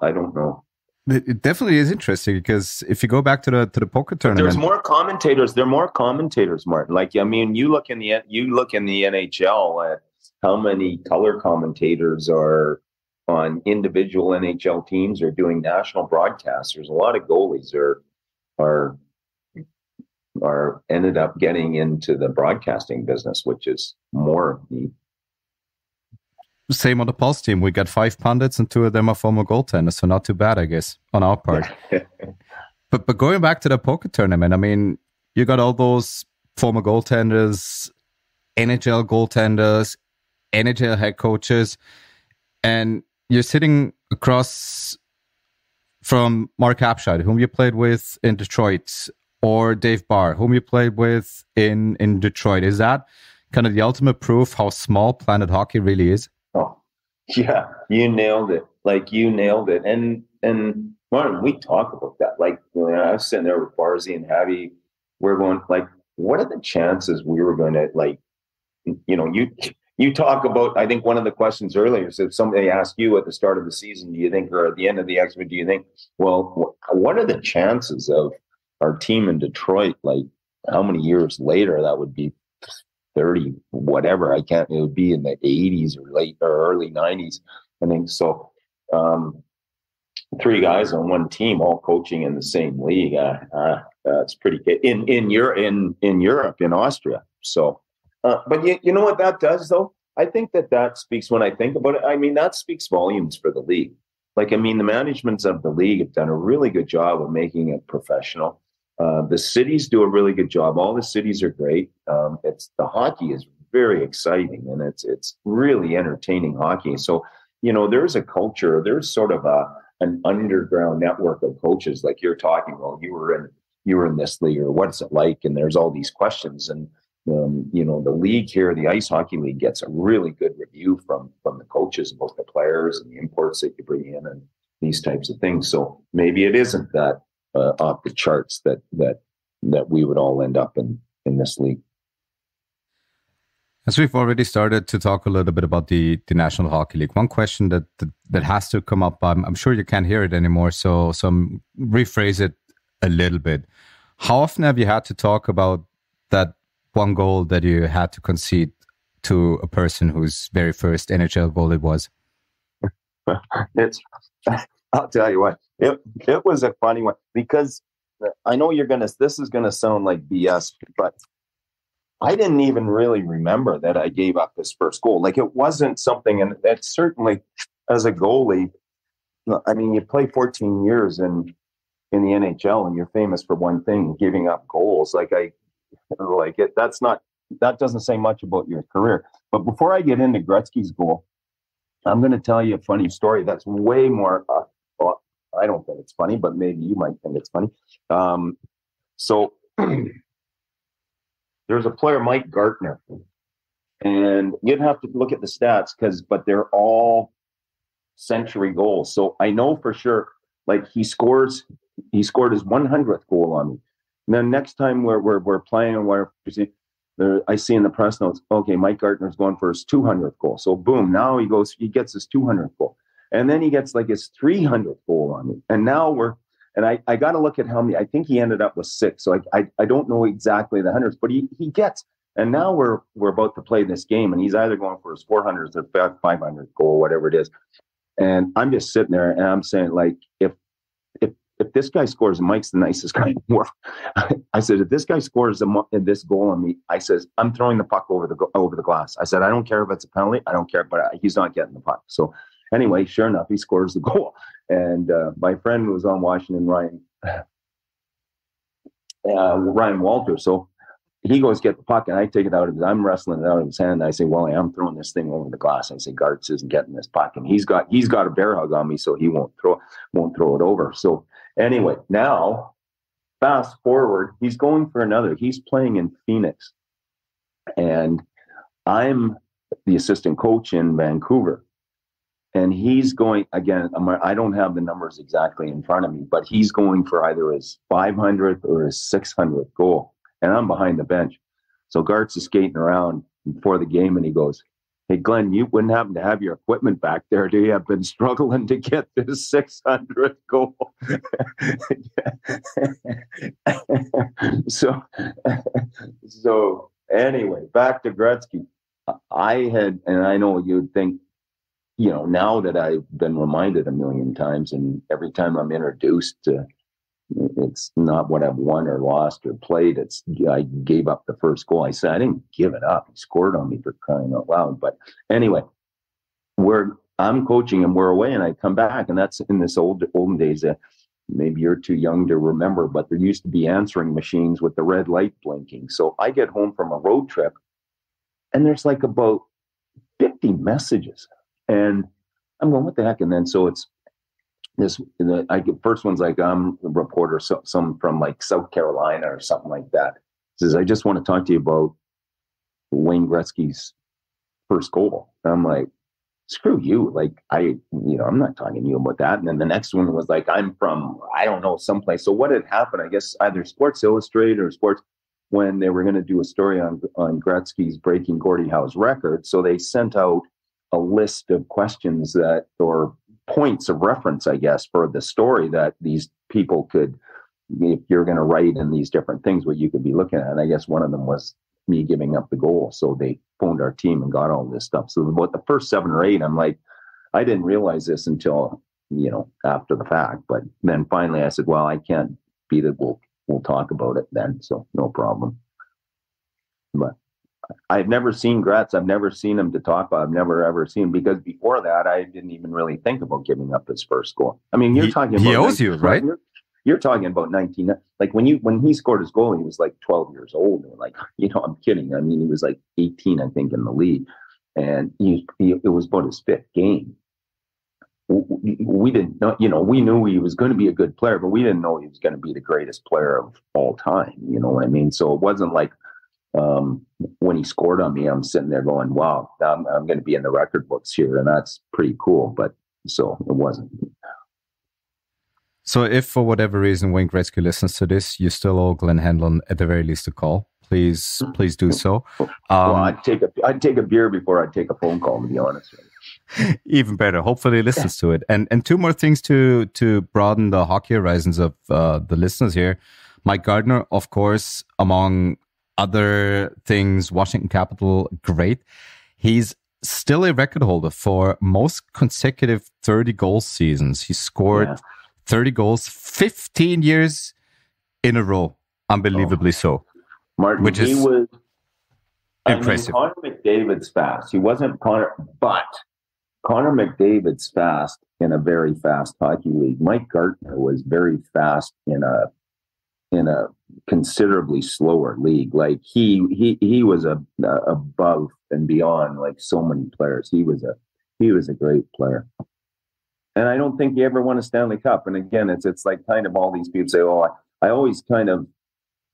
B: I don't know.
A: It definitely is interesting because if you go back to the poker tournament,
B: there's more commentators. There are more commentators, Martin. Like, I mean, you look in the NHL at how many color commentators are on individual NHL teams or doing national broadcasts. There's a lot of goalies are ended up getting into the broadcasting business, which is more neat.
A: Same on the Pulse team. We got 5 pundits and 2 of them are former goaltenders, so not too bad, I guess, on our part. But going back to the poker tournament, I mean, you got all those former goaltenders, NHL goaltenders, NHL head coaches, and you're sitting across from Mark Abscheid, whom you played with in Detroit, or Dave Barr, whom you played with in Detroit. Is that kind of the ultimate proof how small Planet Hockey really is?
B: Oh, yeah, you nailed it. Like, you nailed it. And Martin, we talk about that. Like, when I was sitting there with Barzy and Javi, we're going, like, what are the chances we were going to, like, you know, you talk about, I think one of the questions earlier is if somebody asked you at the start of the season, do you think, or at the end of the expo, do you think, well, what are the chances of our team in Detroit, like, how many years later that would be? 30, whatever. It would be in the 80s or late or early 90s. I think so. 3 guys on one team, all coaching in the same league. That's pretty good in Europe, in Austria. So, but you know what that does, though? I think that speaks, when I think about it, I mean, that speaks volumes for the league. Like, I mean, the managements of the league have done a really good job of making it professional. The cities do a really good job. All the cities are great. The hockey is very exciting, and it's really entertaining hockey. So, you know, there's a culture. There's sort of an underground network of coaches, like you're talking about. You were in this league, or what's it like? And there's all these questions. And you know, the league here, the Ice Hockey League, gets a really good review from the coaches about the players and the imports that you bring in and these types of things. So maybe it isn't that off the charts that we would all end up in this league.
A: As we've already started to talk a little bit about the National Hockey League, one question that has to come up, I'm sure you can't hear it anymore, so rephrase it a little bit. How often have you had to talk about that one goal that you had to concede to a person whose very first NHL goal it was?
B: I'll tell you what, it was a funny one, because I know this is gonna sound like BS, but I didn't even really remember that I gave up this first goal. Like, it wasn't something, and that's certainly, as a goalie, I mean, you play 14 years in the NHL, and you're famous for one thing, giving up goals. That doesn't say much about your career. But before I get into Gretzky's goal, I'm going to tell you a funny story that's way more, I don't think it's funny, but maybe you might think it's funny. So there's a player, Mike Gartner, and you'd have to look at the stats but they're all century goals. So I know for sure, like, he scored his 100th goal on me. And then next time we're playing, I see in the press notes, okay, Mike Gartner's going for his 200th goal. So boom, now he gets his 200th goal. And then he gets like his 300th goal on me. And now I got to look at how many. I think he ended up with 6. So I don't know exactly the hundreds, but he gets. And now we're about to play this game, and he's either going for his 400th or 500th goal, whatever it is. And I'm just sitting there, and I'm saying, like, if this guy scores, Mike's the nicest guy in the world. I said, if this guy scores this goal on me, I says, I'm throwing the puck over the glass. I said, I don't care if it's a penalty. I don't care, but he's not getting the puck. So anyway, sure enough, he scores the goal. And my friend was on Washington, Ryan Walter. So he goes get the puck, and I take it out of his. I'm wrestling it out of his hand. And I say, "Well, I'm throwing this thing over the glass." I say, "Gartz isn't getting this puck," and he's got a bear hug on me, so he won't throw it over. So anyway, now fast forward, he's going for another. He's playing in Phoenix, and I'm the assistant coach in Vancouver. And he's going, again, I don't have the numbers exactly in front of me, but he's going for either his 500th or his 600th goal. And I'm behind the bench. So Gartz is skating around before the game, and he goes, hey, Glenn, you wouldn't happen to have your equipment back there, do you? I've been struggling to get this 600th goal. So anyway, back to Gretzky. And I know you'd think, now that I've been reminded a million times, and every time I'm introduced to, it's not what I've won or lost or played. It's I gave up the first goal. I said I didn't give it up. He scored on me, for crying out loud. But anyway, I'm coaching and we're away, and I come back, and that's in this olden days. Maybe you're too young to remember, but there used to be answering machines with the red light blinking. So I get home from a road trip, and there's like about 50 messages, and I'm going, what the heck? And then so it's first one's like, I'm a reporter, some from like South Carolina or something like that. Says, I just want to talk to you about Wayne Gretzky's first goal. And I'm like, screw you. Like, I'm not talking to you about that. And then the next one was like, I'm from, I don't know, someplace. So what had happened, I guess either Sports Illustrated or Sports, when they were going to do a story on Gretzky's breaking Gordie Howe's record. So they sent out a list of questions or points of reference, I guess, for the story that these people could, if you're going to write in these different things, what you could be looking at. And I guess one of them was me giving up the goal. So they phoned our team and got all this stuff. So about the first 7 or 8, I'm like, I didn't realize this until, after the fact. But then finally I said, well, I can't beat it. We'll talk about it then. So no problem. But I've never seen Gretz. I've never seen him to talk about. I've never ever seen him, because before that, I didn't even really think about giving up his first goal. I mean, you're talking about
A: he owes you, right?
B: You're talking about 19. Like when he scored his goal, he was like 12 years old. And like, I'm kidding. I mean, he was like 18, I think, in the league, and it was about his 5th game. We didn't know, we knew he was going to be a good player, but we didn't know he was going to be the greatest player of all time. You know what I mean? So it wasn't like, when he scored on me, I'm sitting there going, wow, I'm going to be in the record books here. And that's pretty cool. But so it wasn't.
A: So if for whatever reason Wayne Gretzky listens to this, you still owe Glen Hanlon at the very least a call. Please do so.
B: Well, I'd take a beer before I'd take a phone call, to be honest with you.
A: Even better. Hopefully he listens to it. And 2 more things to broaden the hockey horizons of the listeners here. Mike Gardner, of course, among other things, Washington Capital great. He's still a record holder for most consecutive 30-goal seasons. He scored 30 goals 15 years in a row. Unbelievably so.
B: Martin,
A: which is impressive.
B: Connor McDavid's fast. He wasn't Connor, but Connor McDavid's fast in a very fast hockey league. Mike Gardner was very fast in a considerably slower league. Like he was above and beyond like so many players. He was a great player. And I don't think he ever won a Stanley Cup. And again, it's like kind of all these people say, oh, I always kind of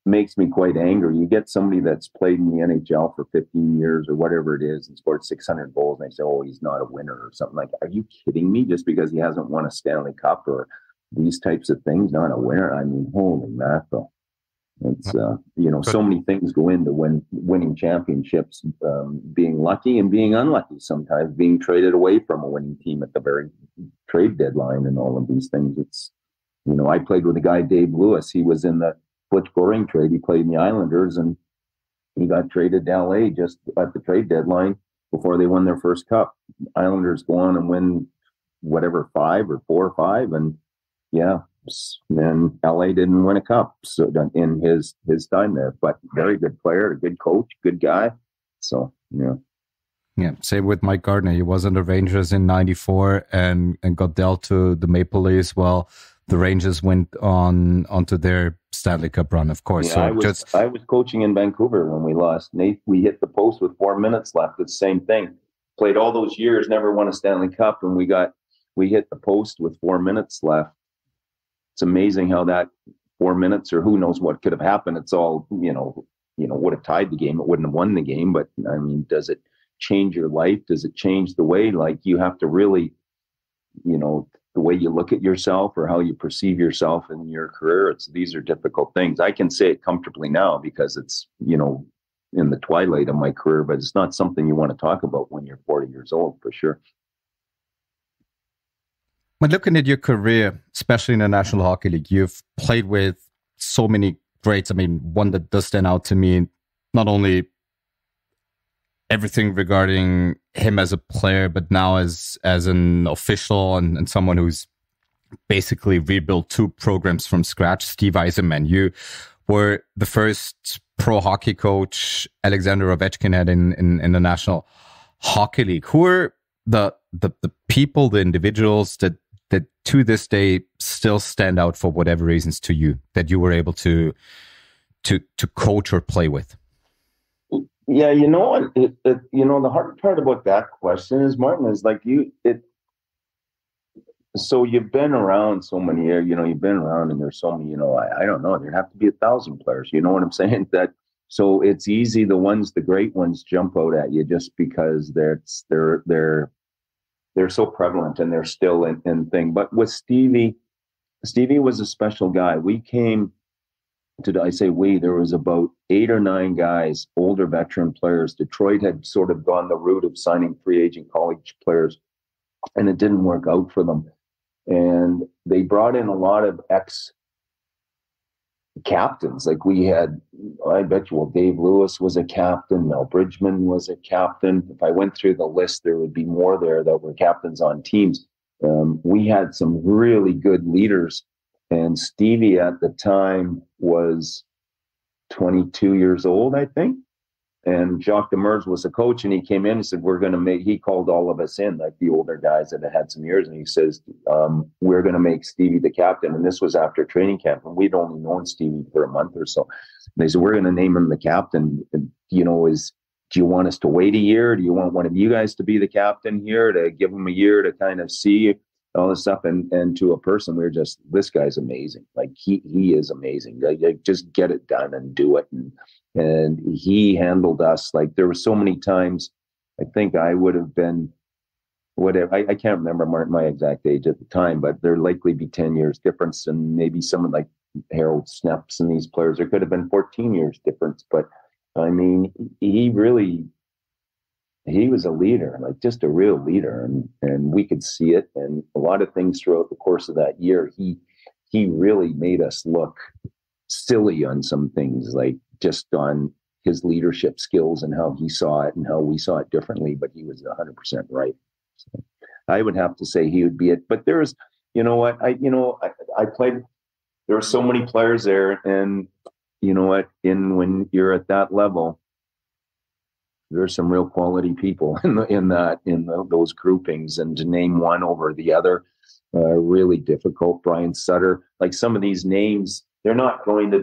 B: makes me quite angry. You get somebody that's played in the NHL for 15 years or whatever it is and scored 600 goals, and they say, oh, he's not a winner or something like that. Are you kidding me? Just because he hasn't won a Stanley Cup or these types of things, not a winner? I mean, holy mackerel. It's, so many things go into winning championships, being lucky and being unlucky, sometimes being traded away from a winning team at the very trade deadline and all of these things. It's, I played with a guy, Dave Lewis. He was in the Butch Goring trade. He played in the Islanders, and he got traded to LA just at the trade deadline before they won their first cup. Islanders go on and win 4 or 5. And then LA didn't win a cup so in his time there, but very good player, a good coach, good guy. So,
A: Yeah, same with Mike Gardner. He was on the Rangers in '94 and got dealt to the Maple Leafs. Well, the Rangers went onto their Stanley Cup run, of course.
B: Yeah, so I was coaching in Vancouver when we lost. Nate, we hit the post with 4 minutes left. It's the same thing. Played all those years, never won a Stanley Cup, and we hit the post with 4 minutes left. It's amazing how that 4 minutes, or who knows what could have happened. It's all, would have tied the game. It wouldn't have won the game. But I mean, does it change your life? Does it change the way, like, you have to really, the way you look at yourself or how you perceive yourself in your career? These are difficult things. I can say it comfortably now because it's, in the twilight of my career, but it's not something you want to talk about when you're 40 years old, for sure.
A: When looking at your career, especially in the National Hockey League, you've played with so many greats. I mean, one that does stand out to me, not only everything regarding him as a player, but now as an official and someone who's basically rebuilt 2 programs from scratch, Steve Yzerman. You were the first pro hockey coach Alexander Ovetchkin had in the National Hockey League. Who are the people, the individuals that to this day still stand out for whatever reasons to you, that you were able to coach or play with?
B: Yeah, you know, the hard part about that question is, Martin, is like so you've been around so many years, you've been around, and there's so many, I don't know, there'd have to be 1,000 players, you know what I'm saying? So it's easy, the great ones jump out at you just because they're so prevalent and they're still in thing. But with Stevie was a special guy. We came there was about 8 or 9 guys, older veteran players. Detroit had sort of gone the route of signing free agent college players, and it didn't work out for them. And they brought in a lot of ex-captains. Like we had, I bet you, Dave Lewis was a captain. Mel Bridgman was a captain. If I went through the list, there would be more there that were captains on teams. We had some really good leaders. And Stevie at the time was 22 years old, I think. And Jacques Demers was the coach, and he came in and said, he called all of us in, like the older guys that had some years. And he says, we're going to make Stevie the captain. And this was after training camp. And we'd only known Stevie for a month or so. And they said, we're going to name him the captain. And, do you want us to wait a year? Do you want one of you guys to be the captain here, to give him a year to kind of see all this stuff? And to a person, we were just, this guy's amazing. Like he is amazing. Like, just get it done and do it. And he handled us. Like, there were so many times, I think I would have been whatever. I can't remember my exact age at the time, but there'd likely be 10 years difference. And maybe someone like Harold Snepps and these players, there could have been 14 years difference. But I mean, he was a leader, like just a real leader, and we could see it. And a lot of things throughout the course of that year, he really made us look silly on some things, like just on his leadership skills and how he saw it and how we saw it differently. But he was 100% right. So I would have to say he would be it. But there's, I played. There were so many players there, and you know what? When you're at that level, there's some real quality people in those groupings, and to name one over the other, really difficult. Brian Sutter, like some of these names, they're not going to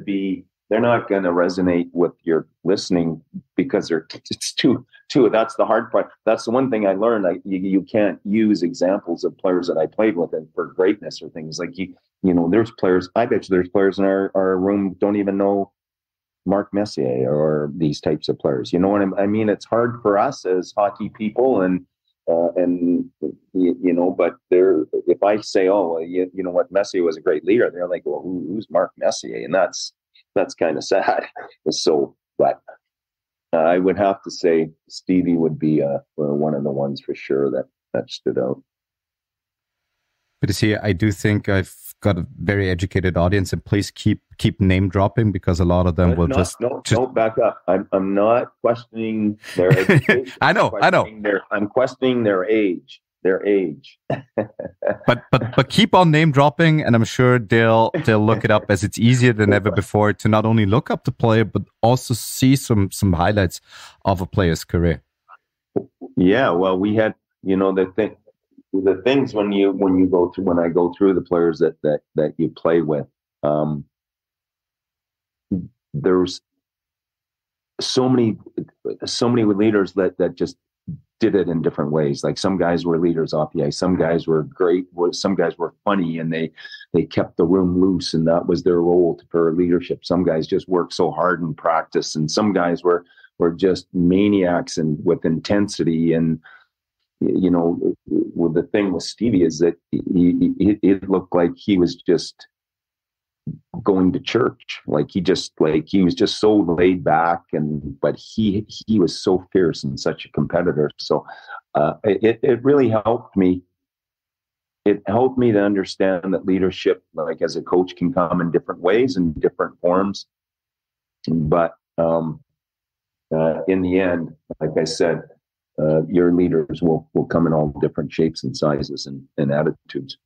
B: resonate with your listening because it's too. That's the hard part. That's the one thing I learned. You can't use examples of players that I played with and for greatness or things like there's players. I bet you there's players in our room don't even know Mark Messier or these types of players. You know what I mean? It's hard for us as hockey people, but if I say, you know what, Messier was a great leader, they're like, well, who's Mark Messier? And that's kind of sad. So, but I would have to say Stevie would be one of the ones for sure that stood out.
A: But you see, I do think I've got a very educated audience, and please keep name dropping, because a lot of them will
B: don't back up. I'm not questioning their education.
A: I know.
B: I'm questioning their age.
A: but keep on name dropping, and I'm sure they'll look it up, as it's easier than ever before to not only look up the player but also see some highlights of a player's career.
B: Yeah, well, we had the things when I go through the players that you play with, there's so many leaders that just did it in different ways. Like some guys were leaders off the ice, some guys were great, some guys were funny, and they kept the room loose, and that was their role for leadership. Some guys just worked so hard in practice, and some guys were just maniacs and with intensity. And the thing with Stevie is that it looked like he was just going to church. Like he was just so laid back, but he was so fierce and such a competitor. So it really helped me. It helped me to understand that leadership, like as a coach, can come in different ways and different forms. But in the end, like I said, your leaders will come in all different shapes and sizes and attitudes.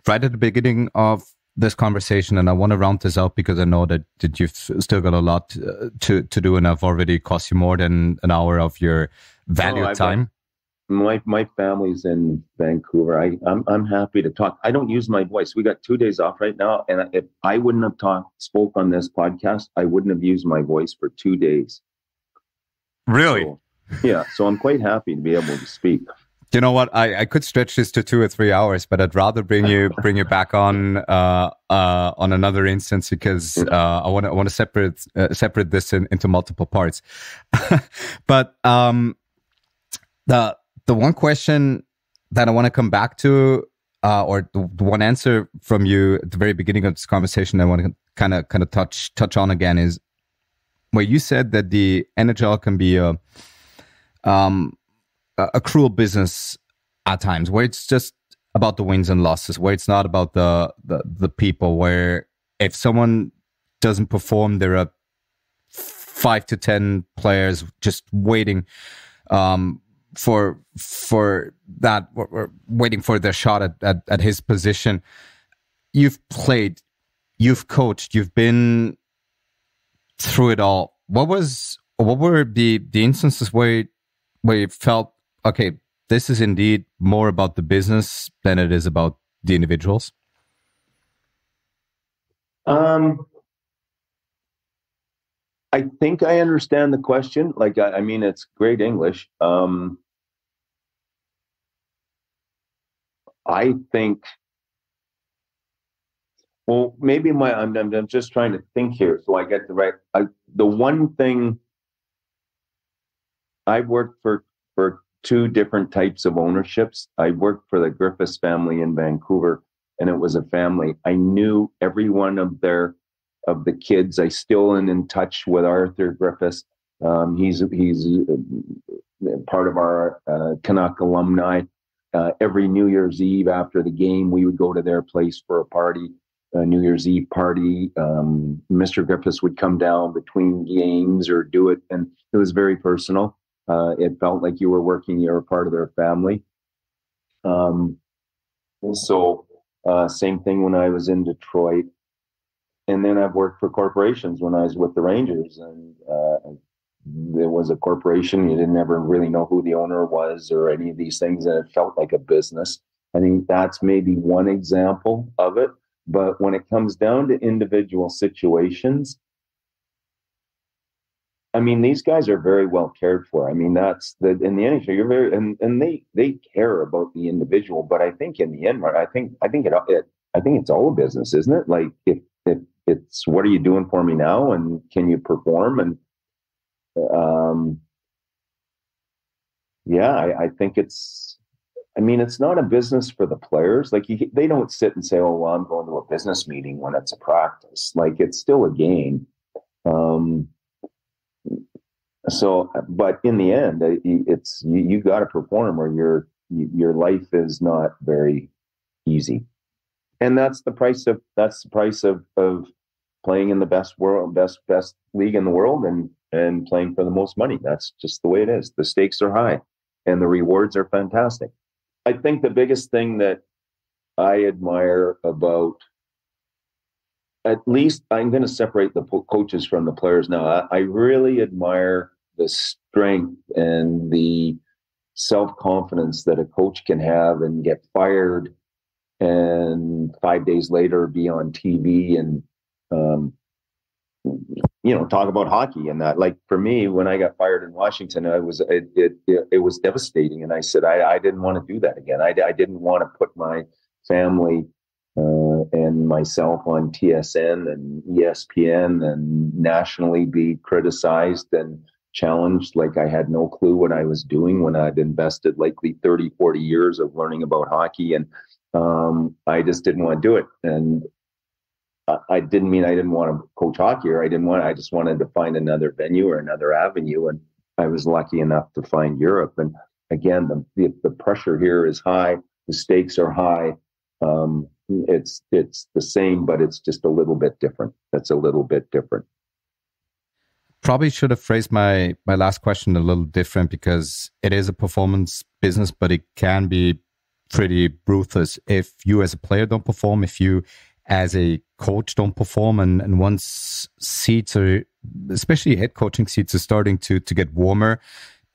A: Right at the beginning of this conversation, and I want to round this out because I know that you've still got a lot to do, and I've already cost you more than an hour of your valued time.
B: My family's in Vancouver. I'm happy to talk. I don't use my voice. We got 2 days off right now, and if I wouldn't have spoke on this podcast, I wouldn't have used my voice for 2 days.
A: Really?
B: So, yeah. So I'm quite happy to be able to speak.
A: You know what? I could stretch this to 2 or 3 hours, but I'd rather bring you back on another instance because I want to separate this into multiple parts. But the one question that I want to come back to, or the one answer from you at the very beginning of this conversation, I want to kind of touch on again is where you said that the NHL can be a cruel business at times, where it's just about the wins and losses, where it's not about the people, where if someone doesn't perform, there are 5 to 10 players just waiting for that, or waiting for their shot at his position. You've played, you've coached, you've been through it all. What were the instances where you felt, okay, this is indeed more about the business than it is about the individuals?
B: I think I understand the question. Like, I mean, it's great English. I think, well, maybe I'm just trying to think here so I get the right. The one thing, I've worked for 2 different types of ownerships. I worked for the Griffiths family in Vancouver, and it was a family. I knew every one of the kids. I still am in touch with Arthur Griffiths. He's part of our Canuck alumni. Every New Year's Eve after the game, we would go to their place for a party, a New Year's Eve party. Mr. Griffiths would come down between games or do it, and it was very personal. It felt like you were part of their family. So same thing when I was in Detroit. And then I've worked for corporations when I was with the Rangers, and there was a corporation. You didn't ever really know who the owner was or any of these things, and it felt like a business. I think that's maybe one example of it. But when it comes down to individual situations, I mean, these guys are very well cared for. I mean, that's in the NHL, you're very, and they care about the individual. But I think in the end, I think it's all a business, isn't it? Like if it's what are you doing for me now, and can you perform? And I think it's not a business for the players. Like they don't sit and say, "Oh, well, I'm going to a business meeting" when it's a practice. Like it's still a game. So, but in the end, it's you got to perform, or your life is not very easy. And that's the price of playing in the best league in the world and playing for the most money. That's just the way it is. The stakes are high and the rewards are fantastic. I think the biggest thing that I admire about, at least I'm going to separate the coaches from the players now. I really admire the strength and the self-confidence that a coach can have and get fired and 5 days later be on TV and, talk about hockey and that. Like for me, when I got fired in Washington, it was devastating. And I said, I didn't want to do that again. I didn't want to put my family and myself on TSN and ESPN and nationally be criticized and challenged like I had no clue what I was doing when I'd invested likely 30, 40 years of learning about hockey. And I just didn't want to do it. And I didn't mean I didn't want to coach hockey, or I just wanted to find another venue or another avenue. And I was lucky enough to find Europe. And again, the pressure here is high. The stakes are high. It's the same, but it's just a little bit different. That's a little bit different.
A: Probably should have phrased my last question a little different, because it is a performance business, but it can be pretty ruthless if you as a player don't perform, if you as a coach don't perform, and once seats are, especially head coaching seats, are starting to get warmer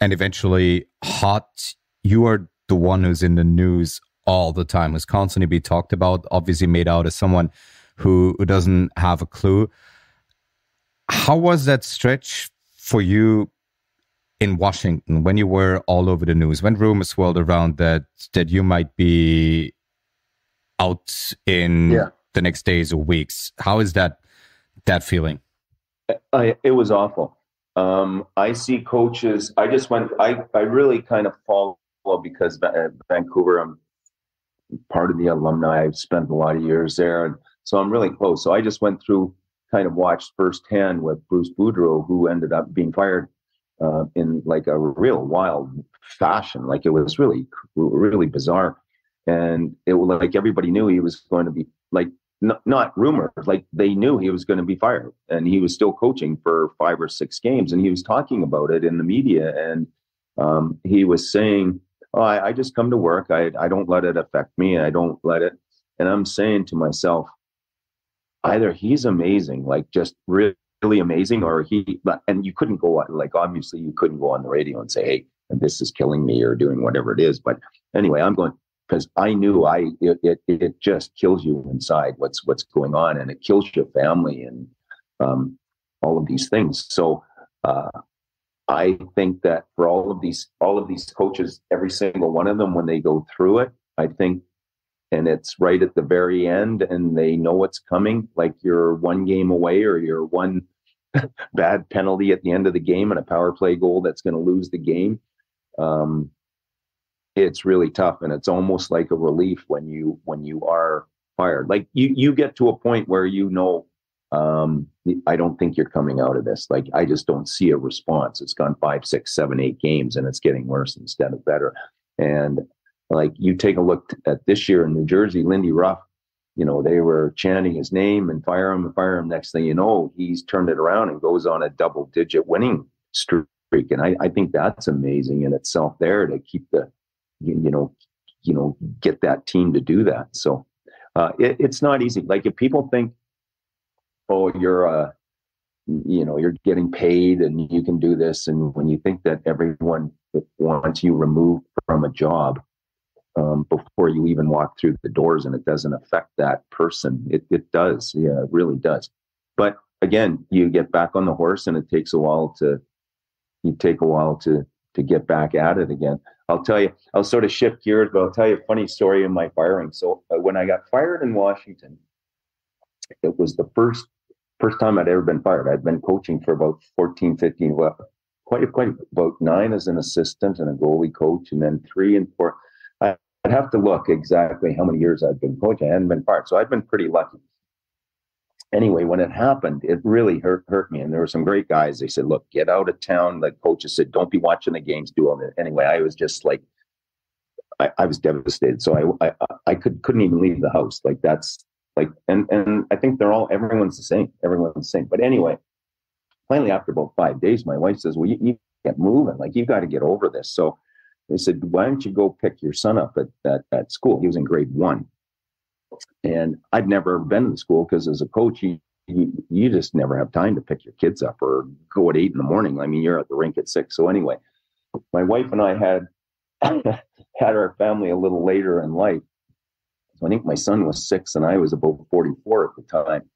A: and eventually hot, you are the one who's in the news all the time, who's constantly be talked about, obviously made out as someone who doesn't have a clue. How was that stretch for you in Washington when you were all over the news, when rumors swirled around that you might be out in the next days or weeks? How is that feeling?
B: It was awful. I see coaches. I really kind of follow, because Vancouver, I'm part of the alumni. I've spent a lot of years there, and so I'm really close. So I just went through, kind of watched firsthand with Bruce Boudreau, who ended up being fired in like a real wild fashion. Like, it was really, really bizarre. And it was like everybody knew he was going to be, like, not rumored, like they knew he was going to be fired, and he was still coaching for 5 or 6 games, and he was talking about it in the media. And he was saying, "Oh, I just come to work. I don't let it affect me. I don't let it." And I'm saying to myself, either he's amazing, like just really, really amazing, or and you couldn't go on, like, obviously you couldn't go on the radio and say, "Hey, this is killing me," or doing whatever it is. But anyway, I'm going, because I knew it just kills you inside what's going on, and it kills your family and all of these things. So I think that for all of these coaches, every single one of them, when they go through it, I think, and it's right at the very end, and they know what's coming, like you're one game away, or you're one bad penalty at the end of the game and a power play goal that's going to lose the game. It's really tough, and it's almost like a relief when you are fired. Like you get to a point where I don't think you're coming out of this. Like, I just don't see a response. It's gone 5, 6, 7, 8 games, and it's getting worse instead of better. And like, you take a look at this year in New Jersey, Lindy Ruff, they were chanting his name and fire him. Next thing you know, he's turned it around and goes on a double-digit winning streak. And I think that's amazing in itself there, to keep get that team to do that. So it's not easy. Like, if people think, "Oh, you're getting paid and you can do this," and when you think that everyone wants you removed from a job before you even walk through the doors, and it doesn't affect that person, it does. Yeah, it really does. But again, you get back on the horse, and it takes a while to get back at it again. I'll tell you, I'll sort of shift gears, but I'll tell you a funny story in my firing. So when I got fired in Washington, it was the first time I'd ever been fired. I'd been coaching for about 14, 15, quite about 9 as an assistant and a goalie coach, and then 3 and 4. I'd have to look exactly how many years I'd been coaching. I hadn't been fired, so I'd been pretty lucky. Anyway, when it happened, it really hurt me. And there were some great guys. They said, "Look, get out of town." The coaches said, "Don't be watching the games, do all that." Anyway, I was just like, I was devastated. So I couldn't even leave the house. Like, that's like, and I think everyone's the same. Everyone's the same. But anyway, finally, after about 5 days, my wife says, "Well, you get moving. Like, you got to get over this." So they said, "Why don't you go pick your son up at school?" He was in grade 1. And I'd never been to the school, because as a coach, you just never have time to pick your kids up or go at 8 a.m. I mean, you're at the rink at 6. So anyway, my wife and I had our family a little later in life. So I think my son was 6 and I was about 44 at the time.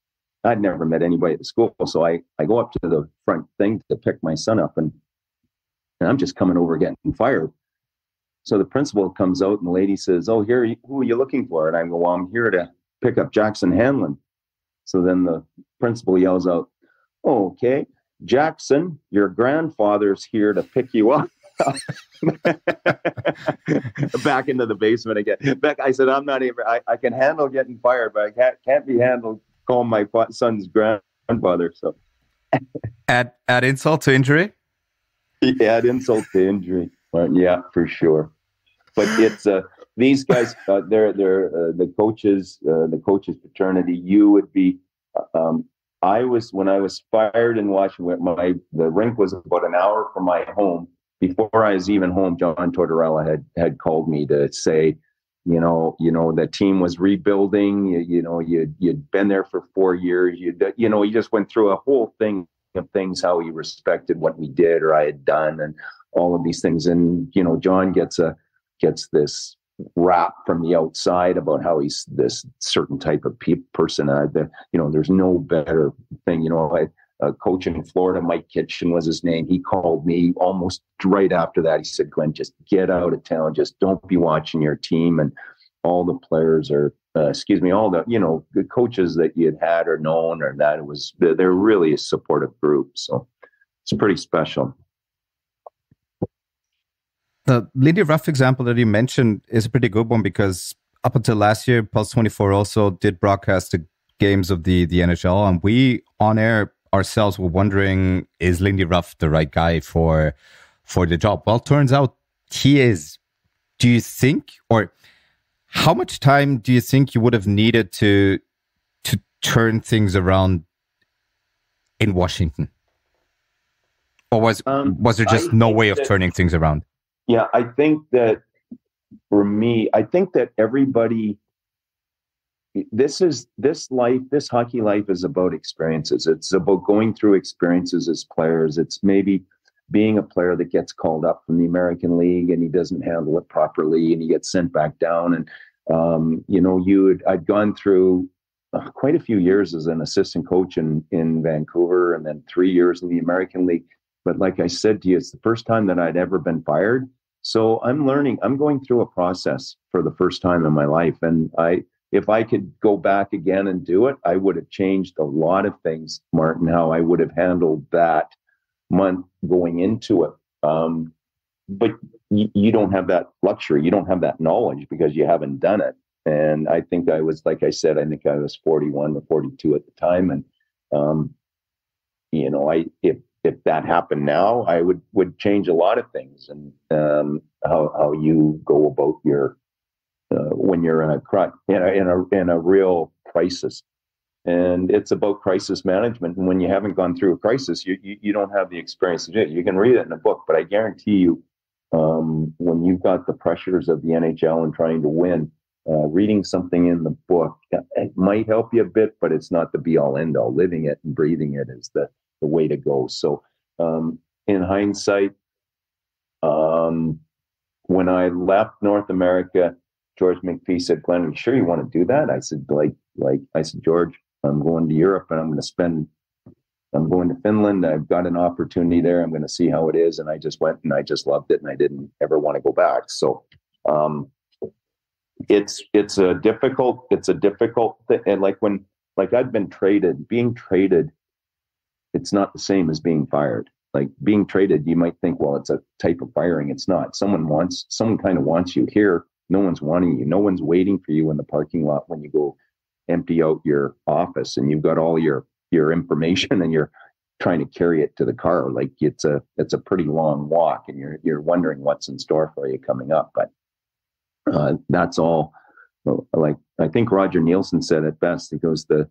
B: I'd never met anybody at the school. So I go up to the front thing to pick my son up, and I'm just coming over getting fired. So the principal comes out, and the lady says, "Oh, who are you looking for?" And I go, "Well, I'm here to pick up Jackson Hanlon." So then the principal yells out, "Oh, okay, Jackson, your grandfather's here to pick you up." Back into the basement again. Beck, I said, "I'm not even, I can handle getting fired, but I can't be handled call him my son's grandfather. So
A: add insult to injury.
B: Add insult to injury. Yeah, for sure. But it's these guys. They're the coaches fraternity. You would be. When I was fired in Washington. The rink was about an hour from my home. Before I was even home, John Tortorella had called me to say, the team was rebuilding. You'd been there for 4 years. He just went through a whole thing of things, how he respected what we did or I had done, and all of these things. And John gets this rap from the outside about how he's this certain type of person. There's no better thing. A coach in Florida, Mike Kitchen was his name. He called me almost right after that. He said, "Glenn, just get out of town. Just don't be watching your team." And all the players all the coaches that you had or known, or that they're really a supportive group. So it's pretty special.
A: The Lindy Ruff example that you mentioned is a pretty good one, because up until last year, Pulse 24 also did broadcast the games of the NHL, and we on air ourselves were wondering, is Lindy Ruff the right guy for the job? Well, turns out he is. Do you think, or how much time do you think you would have needed to turn things around in Washington? Or was there just no way of turning things around?
B: Yeah, I think that for me, everybody, this hockey life is about experiences. It's about going through experiences as players. It's maybe being a player that gets called up from the American League and he doesn't handle it properly and he gets sent back down. And, I'd gone through quite a few years as an assistant coach in Vancouver, and then 3 years in the American League. But like I said to you, it's the first time that I'd ever been fired. So I'm going through a process for the first time in my life. And if I could go back again and do it, I would have changed a lot of things, Martin, how I would have handled that month going into it. But you don't have that luxury. You don't have that knowledge because you haven't done it. And I think I was, like I said, I think I was 41 or 42 at the time. And, if that happened now, I would change a lot of things, and how you go about your when you're in a real crisis. And it's about crisis management. And when you haven't gone through a crisis, you don't have the experience to do it. You can read it in a book, but I guarantee you, when you've got the pressures of the NHL and trying to win, reading something in the book, it might help you a bit, but it's not the be all end all. Living it and breathing it is the way to go. So, in hindsight, when I left North America, George McPhee said, "Glenn, are you sure you want to do that?" I said, George, I'm going to Europe and I'm going to Finland. I've got an opportunity there. I'm going to see how it is. And I just went and I just loved it. And I didn't ever want to go back. So, it's a difficult thing. And I've been traded, being traded, it's not the same as being fired. Like being traded, you might think, well, it's a type of firing. It's not. Someone kind of wants you here. No one's wanting you. No one's waiting for you in the parking lot when you go empty out your office and you've got all your information and you're trying to carry it to the car. Like it's a pretty long walk and you're wondering what's in store for you coming up. But that's all. Like I think Roger Nielsen said it best. He goes, the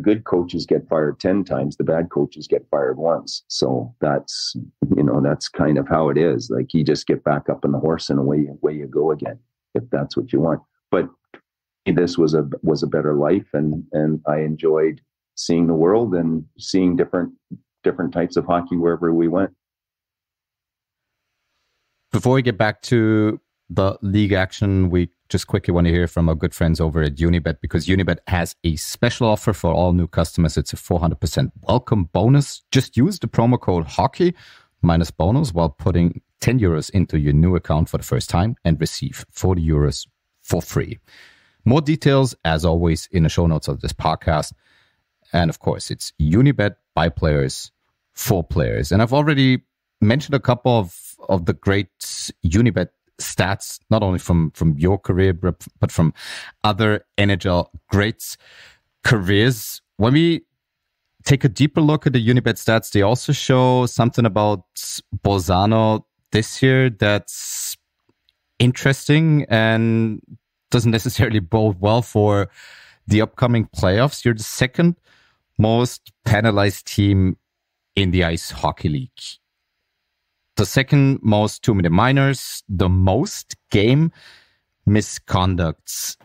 B: good coaches get fired 10 times. The bad coaches get fired once. So that's kind of how it is. Like you just get back up on the horse and away you go again, if that's what you want. But this was a better life, and I enjoyed seeing the world and seeing different types of hockey wherever we went.
A: Before we get back to the league action, we just quickly want to hear from our good friends over at Unibet, because Unibet has a special offer for all new customers. It's a 400% welcome bonus. Just use the promo code HOCKEY minus bonus while putting 10 euros into your new account for the first time and receive 40 euros for free. More details, as always, in the show notes of this podcast. And of course, it's Unibet by players for players. And I've already mentioned a couple of the great Unibet stats, not only from your career, but from other NHL greats. careers. When we take a deeper look at the Unibet stats, they also show something about Bolzano this year that's interesting and doesn't necessarily bode well for the upcoming playoffs. You're the second most penalized team in the Ice Hockey League. The second most 2-minute minors, the most game misconducts.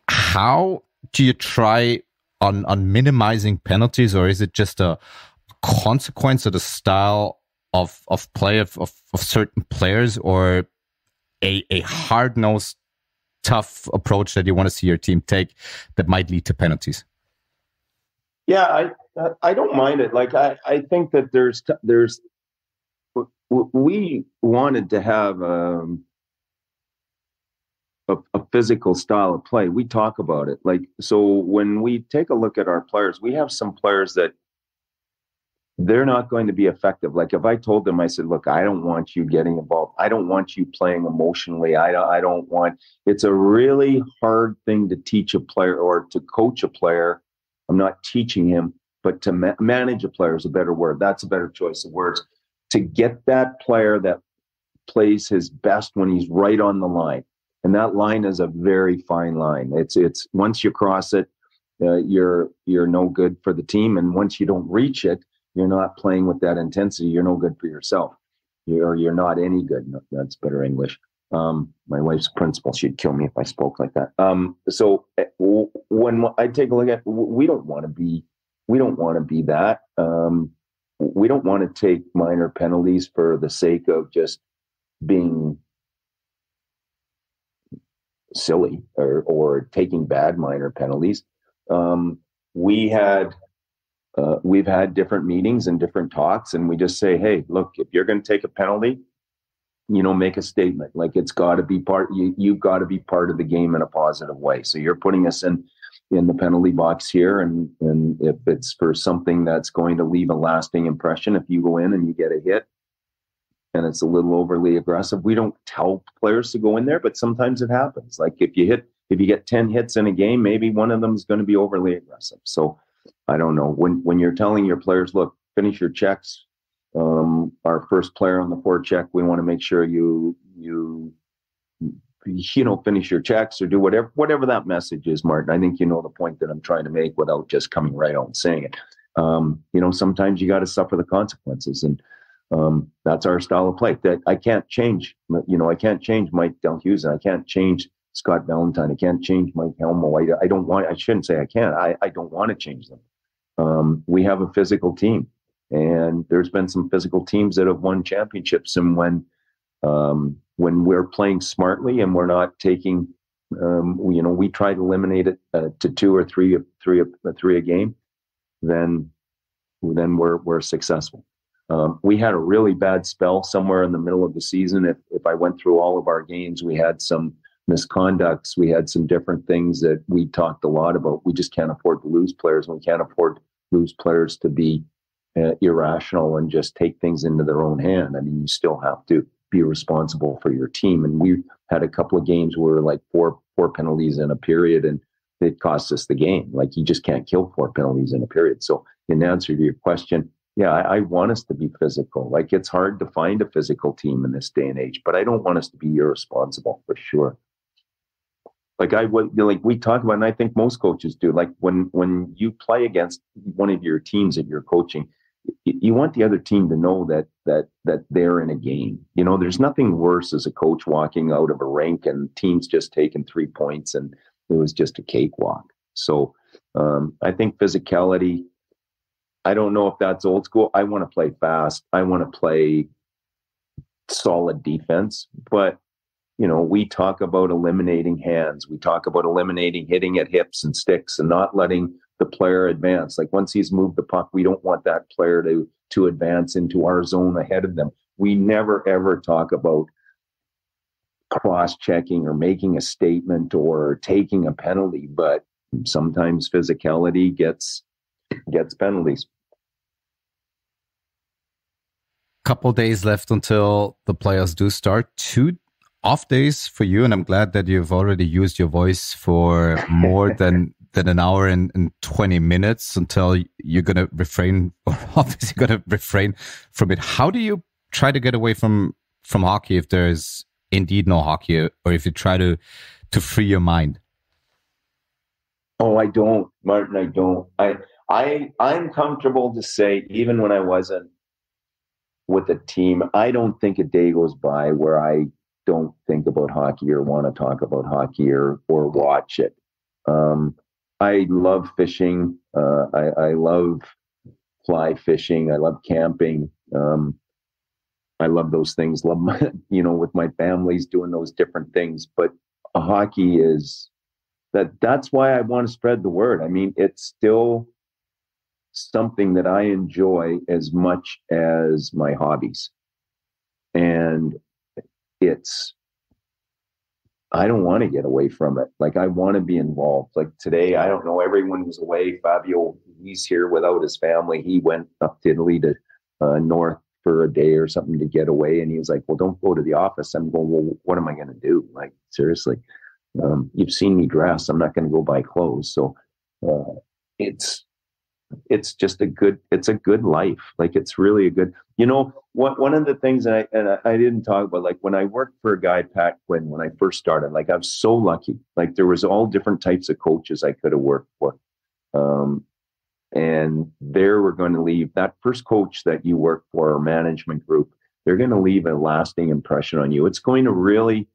A: How do you try on minimizing penalties, or is it just a consequence of the style of play of certain players, or a hard-nosed, tough approach that you want to see your team take that might lead to penalties?
B: Yeah, I don't mind it. Like I think that there's we wanted to have a physical style of play. We talk about it. Like, so when we take a look at our players, we have some players that they're not going to be effective. Like if I told them, I said, look, I don't want you getting involved. I don't want you playing emotionally. I don't want, it's a really hard thing to teach a player or to coach a player. I'm not teaching him, but to manage a player is a better word. That's a better choice of words. To get that player that plays his best when he's right on the line. And that line is a very fine line. It's once you cross it, you're no good for the team. And once you don't reach it, you're not playing with that intensity. You're no good for yourself. You're not any good. No, that's better English. My wife's principal, she'd kill me if I spoke like that. So when I take a look at, we don't want to be that. We don't want to take minor penalties for the sake of just being silly or taking bad minor penalties. We've had different meetings and different talks, and we just say, hey, look, if you're going to take a penalty, make a statement. Like it's got to be you've got to be part of the game in a positive way. So you're putting us in the penalty box here, and if it's for something that's going to leave a lasting impression, if you go in and you get a hit and it's a little overly aggressive, we don't tell players to go in there, but sometimes it happens. Like if you get 10 hits in a game, maybe one of them is going to be overly aggressive. So I don't know, when you're telling your players, look, finish your checks. Our first player on the forecheck, we want to make sure you finish your checks or do whatever that message is, Martin. I think you know the point that I'm trying to make without just coming right out and saying it. Sometimes you got to suffer the consequences, and that's our style of play. That I can't change. I can't change Mike Delhusen. I can't change Scott Valentine. I can't change Mike Helmo. I shouldn't say I can't. I don't want to change them. We have a physical team, and there's been some physical teams that have won championships. And when we're playing smartly and we're not taking, we try to eliminate it to 2 or 3 a game, then we're successful. We had a really bad spell somewhere in the middle of the season. If I went through all of our games, we had some misconducts. We had some different things that we talked a lot about. We just can't afford to lose players. We can't afford to lose players to be irrational and just take things into their own hand. I mean, you still have to be responsible for your team. And we had a couple of games where like four penalties in a period, and it cost us the game. Like you just can't kill 4 penalties in a period. So in answer to your question, yeah, I want us to be physical. Like it's hard to find a physical team in this day and age, but I don't want us to be irresponsible for sure. Like we talk about, and I think most coaches do, like when you play against one of your teams that you're coaching, you want the other team to know that they're in a game. There's nothing worse as a coach walking out of a rink and teams just taking 3 points and it was just a cakewalk. So I think physicality, I don't know if that's old school. I want to play fast. I want to play solid defense, but we talk about eliminating hands. We talk about eliminating hitting at hips and sticks and not letting the player advance. Like once he's moved the puck, we don't want that player to advance into our zone ahead of them. We never, ever talk about cross-checking or making a statement or taking a penalty, but sometimes physicality gets penalties.
A: Couple days left until the playoffs do start. 2 off days for you, and I'm glad that you've already used your voice for more than than an hour and 20 minutes until you're going to refrain, or obviously going to refrain from it. How do you try to get away from hockey if there's indeed no hockey, or if you try to free your mind?
B: Oh, I don't, Martin. I don't. I'm comfortable to say, even when I wasn't with a team, I don't think a day goes by where I don't think about hockey or want to talk about hockey or watch it. I love fishing. I love fly fishing. I love camping. I love those things. Love my, with my families doing those different things. But hockey is that's why I want to spread the word. I mean, it's still something that I enjoy as much as my hobbies. And I don't want to get away from it. Like, I want to be involved. Like today, I don't know, everyone was away. Fabio, he's here without his family. He went up to Italy to north for a day or something to get away. And he was like, well, don't go to the office. I'm going, well, what am I going to do? Like, seriously, you've seen me dress. I'm not going to go buy clothes. So it's just a good life. Like, it's really a good, one of the things that I didn't talk about, like when I worked for a guy, Pat Quinn, when I first started, like I was so lucky. Like there was all different types of coaches I could have worked for. And they were going to leave, that first coach that you work for, or management group, they're going to leave a lasting impression on you. It's going to really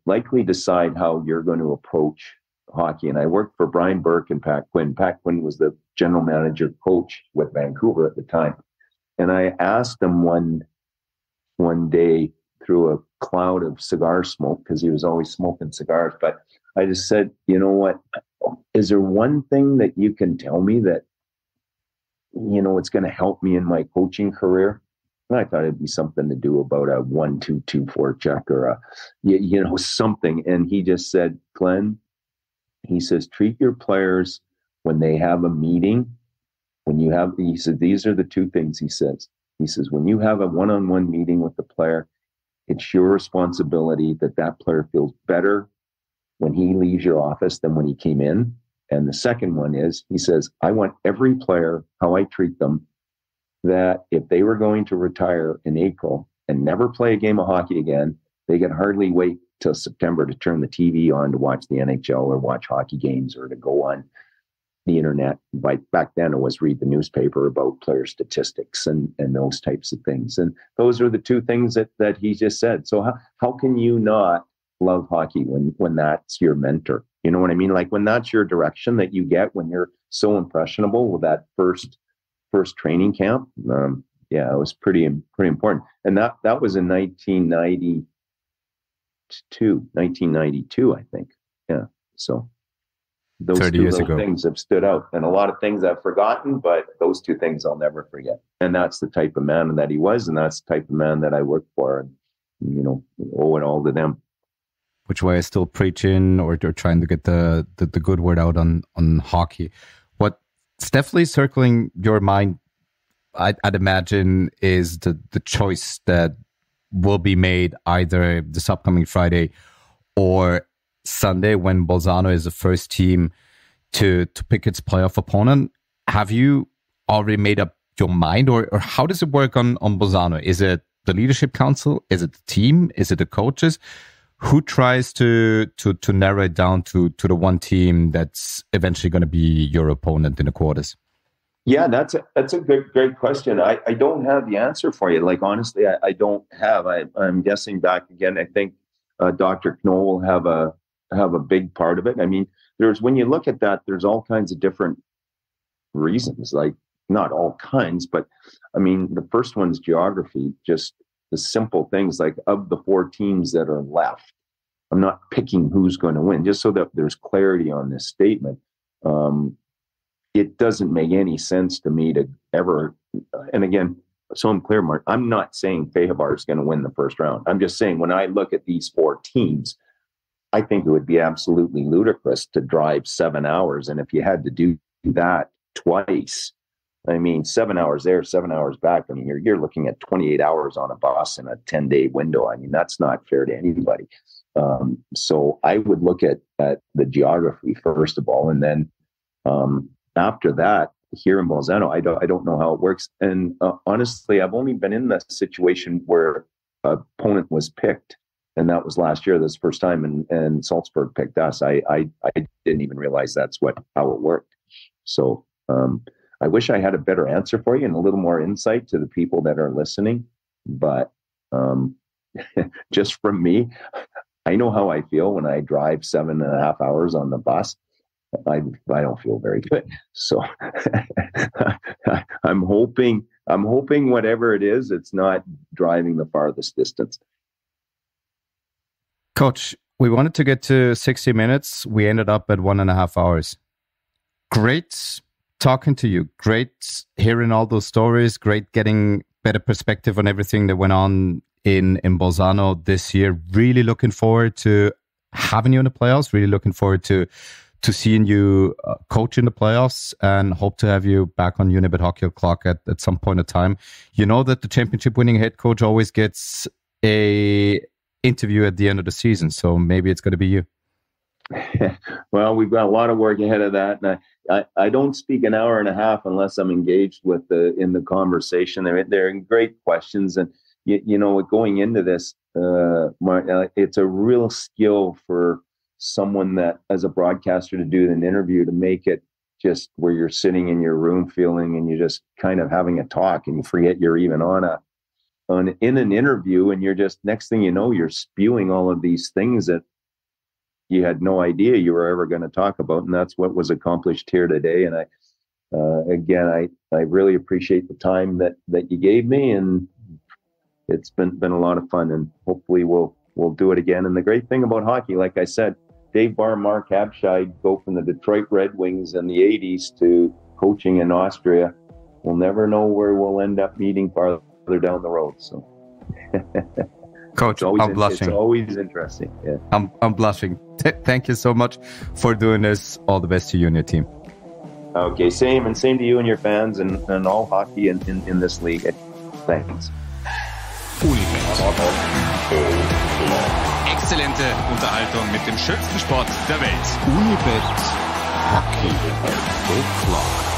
B: likely decide how you're going to approach hockey. And I worked for Brian Burke and Pat Quinn. Pat Quinn was the general manager coach with Vancouver at the time. And I asked him one day through a cloud of cigar smoke, because he was always smoking cigars, but I just said, you know what, is there one thing that you can tell me that, it's going to help me in my coaching career? And I thought it'd be something to do about a 1-2-2 forecheck or something. And he just said, Glenn, he says, treat your players when they have a meeting. He said, these are the two things he says. He says, when you have a one-on-one meeting with the player, it's your responsibility that player feels better when he leaves your office than when he came in. And the second one is, he says, I want every player, how I treat them, that if they were going to retire in April and never play a game of hockey again, they could hardly wait till September to turn the TV on to watch the NHL or watch hockey games or to go on the internet. Back then it was read the newspaper about player statistics and those types of things. And those are the two things that he just said. So how can you not love hockey when that's your mentor? You know what I mean? Like when that's your direction that you get when you're so impressionable with that first training camp. It was pretty important. And that was in 1992, I think. Yeah. So those
A: 30
B: two
A: years
B: little
A: ago.
B: things have stood out, and a lot of things I've forgotten, but those two things I'll never forget. And that's the type of man that he was, and that's the type of man that I worked for, and owe it all to them.
A: Which way is still preaching or trying to get the good word out on hockey. What's definitely circling your mind, I'd imagine, is the choice that will be made either this upcoming Friday or Sunday when Bolzano is the first team to pick its playoff opponent. Have you already made up your mind, or how does it work on Bolzano? Is it the leadership council? Is it the team? Is it the coaches? Who tries to narrow it down to the one team that's eventually going to be your opponent in the quarters?
B: Yeah, that's a great question. I don't have the answer for you. Like, honestly, I don't have. I'm guessing back again. I think Dr. Knoll will have a big part of it. I mean, when you look at that, there's all kinds of different reasons. Like, not all kinds, but I mean, the first one's geography. Just the simple things, like of the 4 teams that are left, I'm not picking who's going to win, just so that there's clarity on this statement. It doesn't make any sense to me to ever, and again, so I'm clear, Mark, I'm not saying Fehabar is going to win the first round. I'm just saying when I look at these 4 teams, I think it would be absolutely ludicrous to drive 7 hours. And if you had to do that twice, I mean, 7 hours there, 7 hours back. I mean, you're looking at 28 hours on a bus in a 10-day window. I mean, that's not fair to anybody. So I would look at the geography first of all, and then after that, here in Bolzano, I don't know how it works. And honestly, I've only been in that situation where an opponent was picked, and that was last year. This first time, and Salzburg picked us. I didn't even realize that's how it worked. So I wish I had a better answer for you and a little more insight to the people that are listening. But just from me, I know how I feel when I drive 7.5 hours on the bus. I don't feel very good. So I'm hoping whatever it is, it's not driving the farthest distance.
A: Coach, we wanted to get to 60 minutes. We ended up at 1.5 hours. Great talking to you. Great hearing all those stories. Great getting better perspective on everything that went on in Bolzano this year. Really looking forward to having you in the playoffs. Really looking forward to seeing you coach in the playoffs, and hope to have you back on Unibet Hockey O'Clock at some point in time. You know that the championship winning head coach always gets a interview at the end of the season, so maybe it's going to be you.
B: Well, we've got a lot of work ahead of that, and I don't speak an hour and a half unless I'm engaged in the conversation. They're great questions, and you know, going into this, Martin, it's a real skill for someone that, as a broadcaster, to do an interview, to make it just where you're sitting in your room feeling, and you're just kind of having a talk, and you forget you're even in an interview, and you're just, next thing you know, you're spewing all of these things that you had no idea you were ever going to talk about. And that's what was accomplished here today. And I really appreciate the time that you gave me, and it's been a lot of fun, and hopefully we'll do it again. And the great thing about hockey, like I said, Dave Barr, Mark Abscheid go from the Detroit Red Wings in the 80s to coaching in Austria. We'll never know where we'll end up meeting farther down the road. So,
A: Coach, I'm blushing.
B: It's always interesting. Yeah.
A: I'm blushing. Thank you so much for doing this. All the best to you and your team.
B: Okay, same to you and your fans and all hockey in this league. Thanks.
C: Exzellente Unterhaltung mit dem schönsten Sport der Welt.
D: Unibet Hockey O'Clock.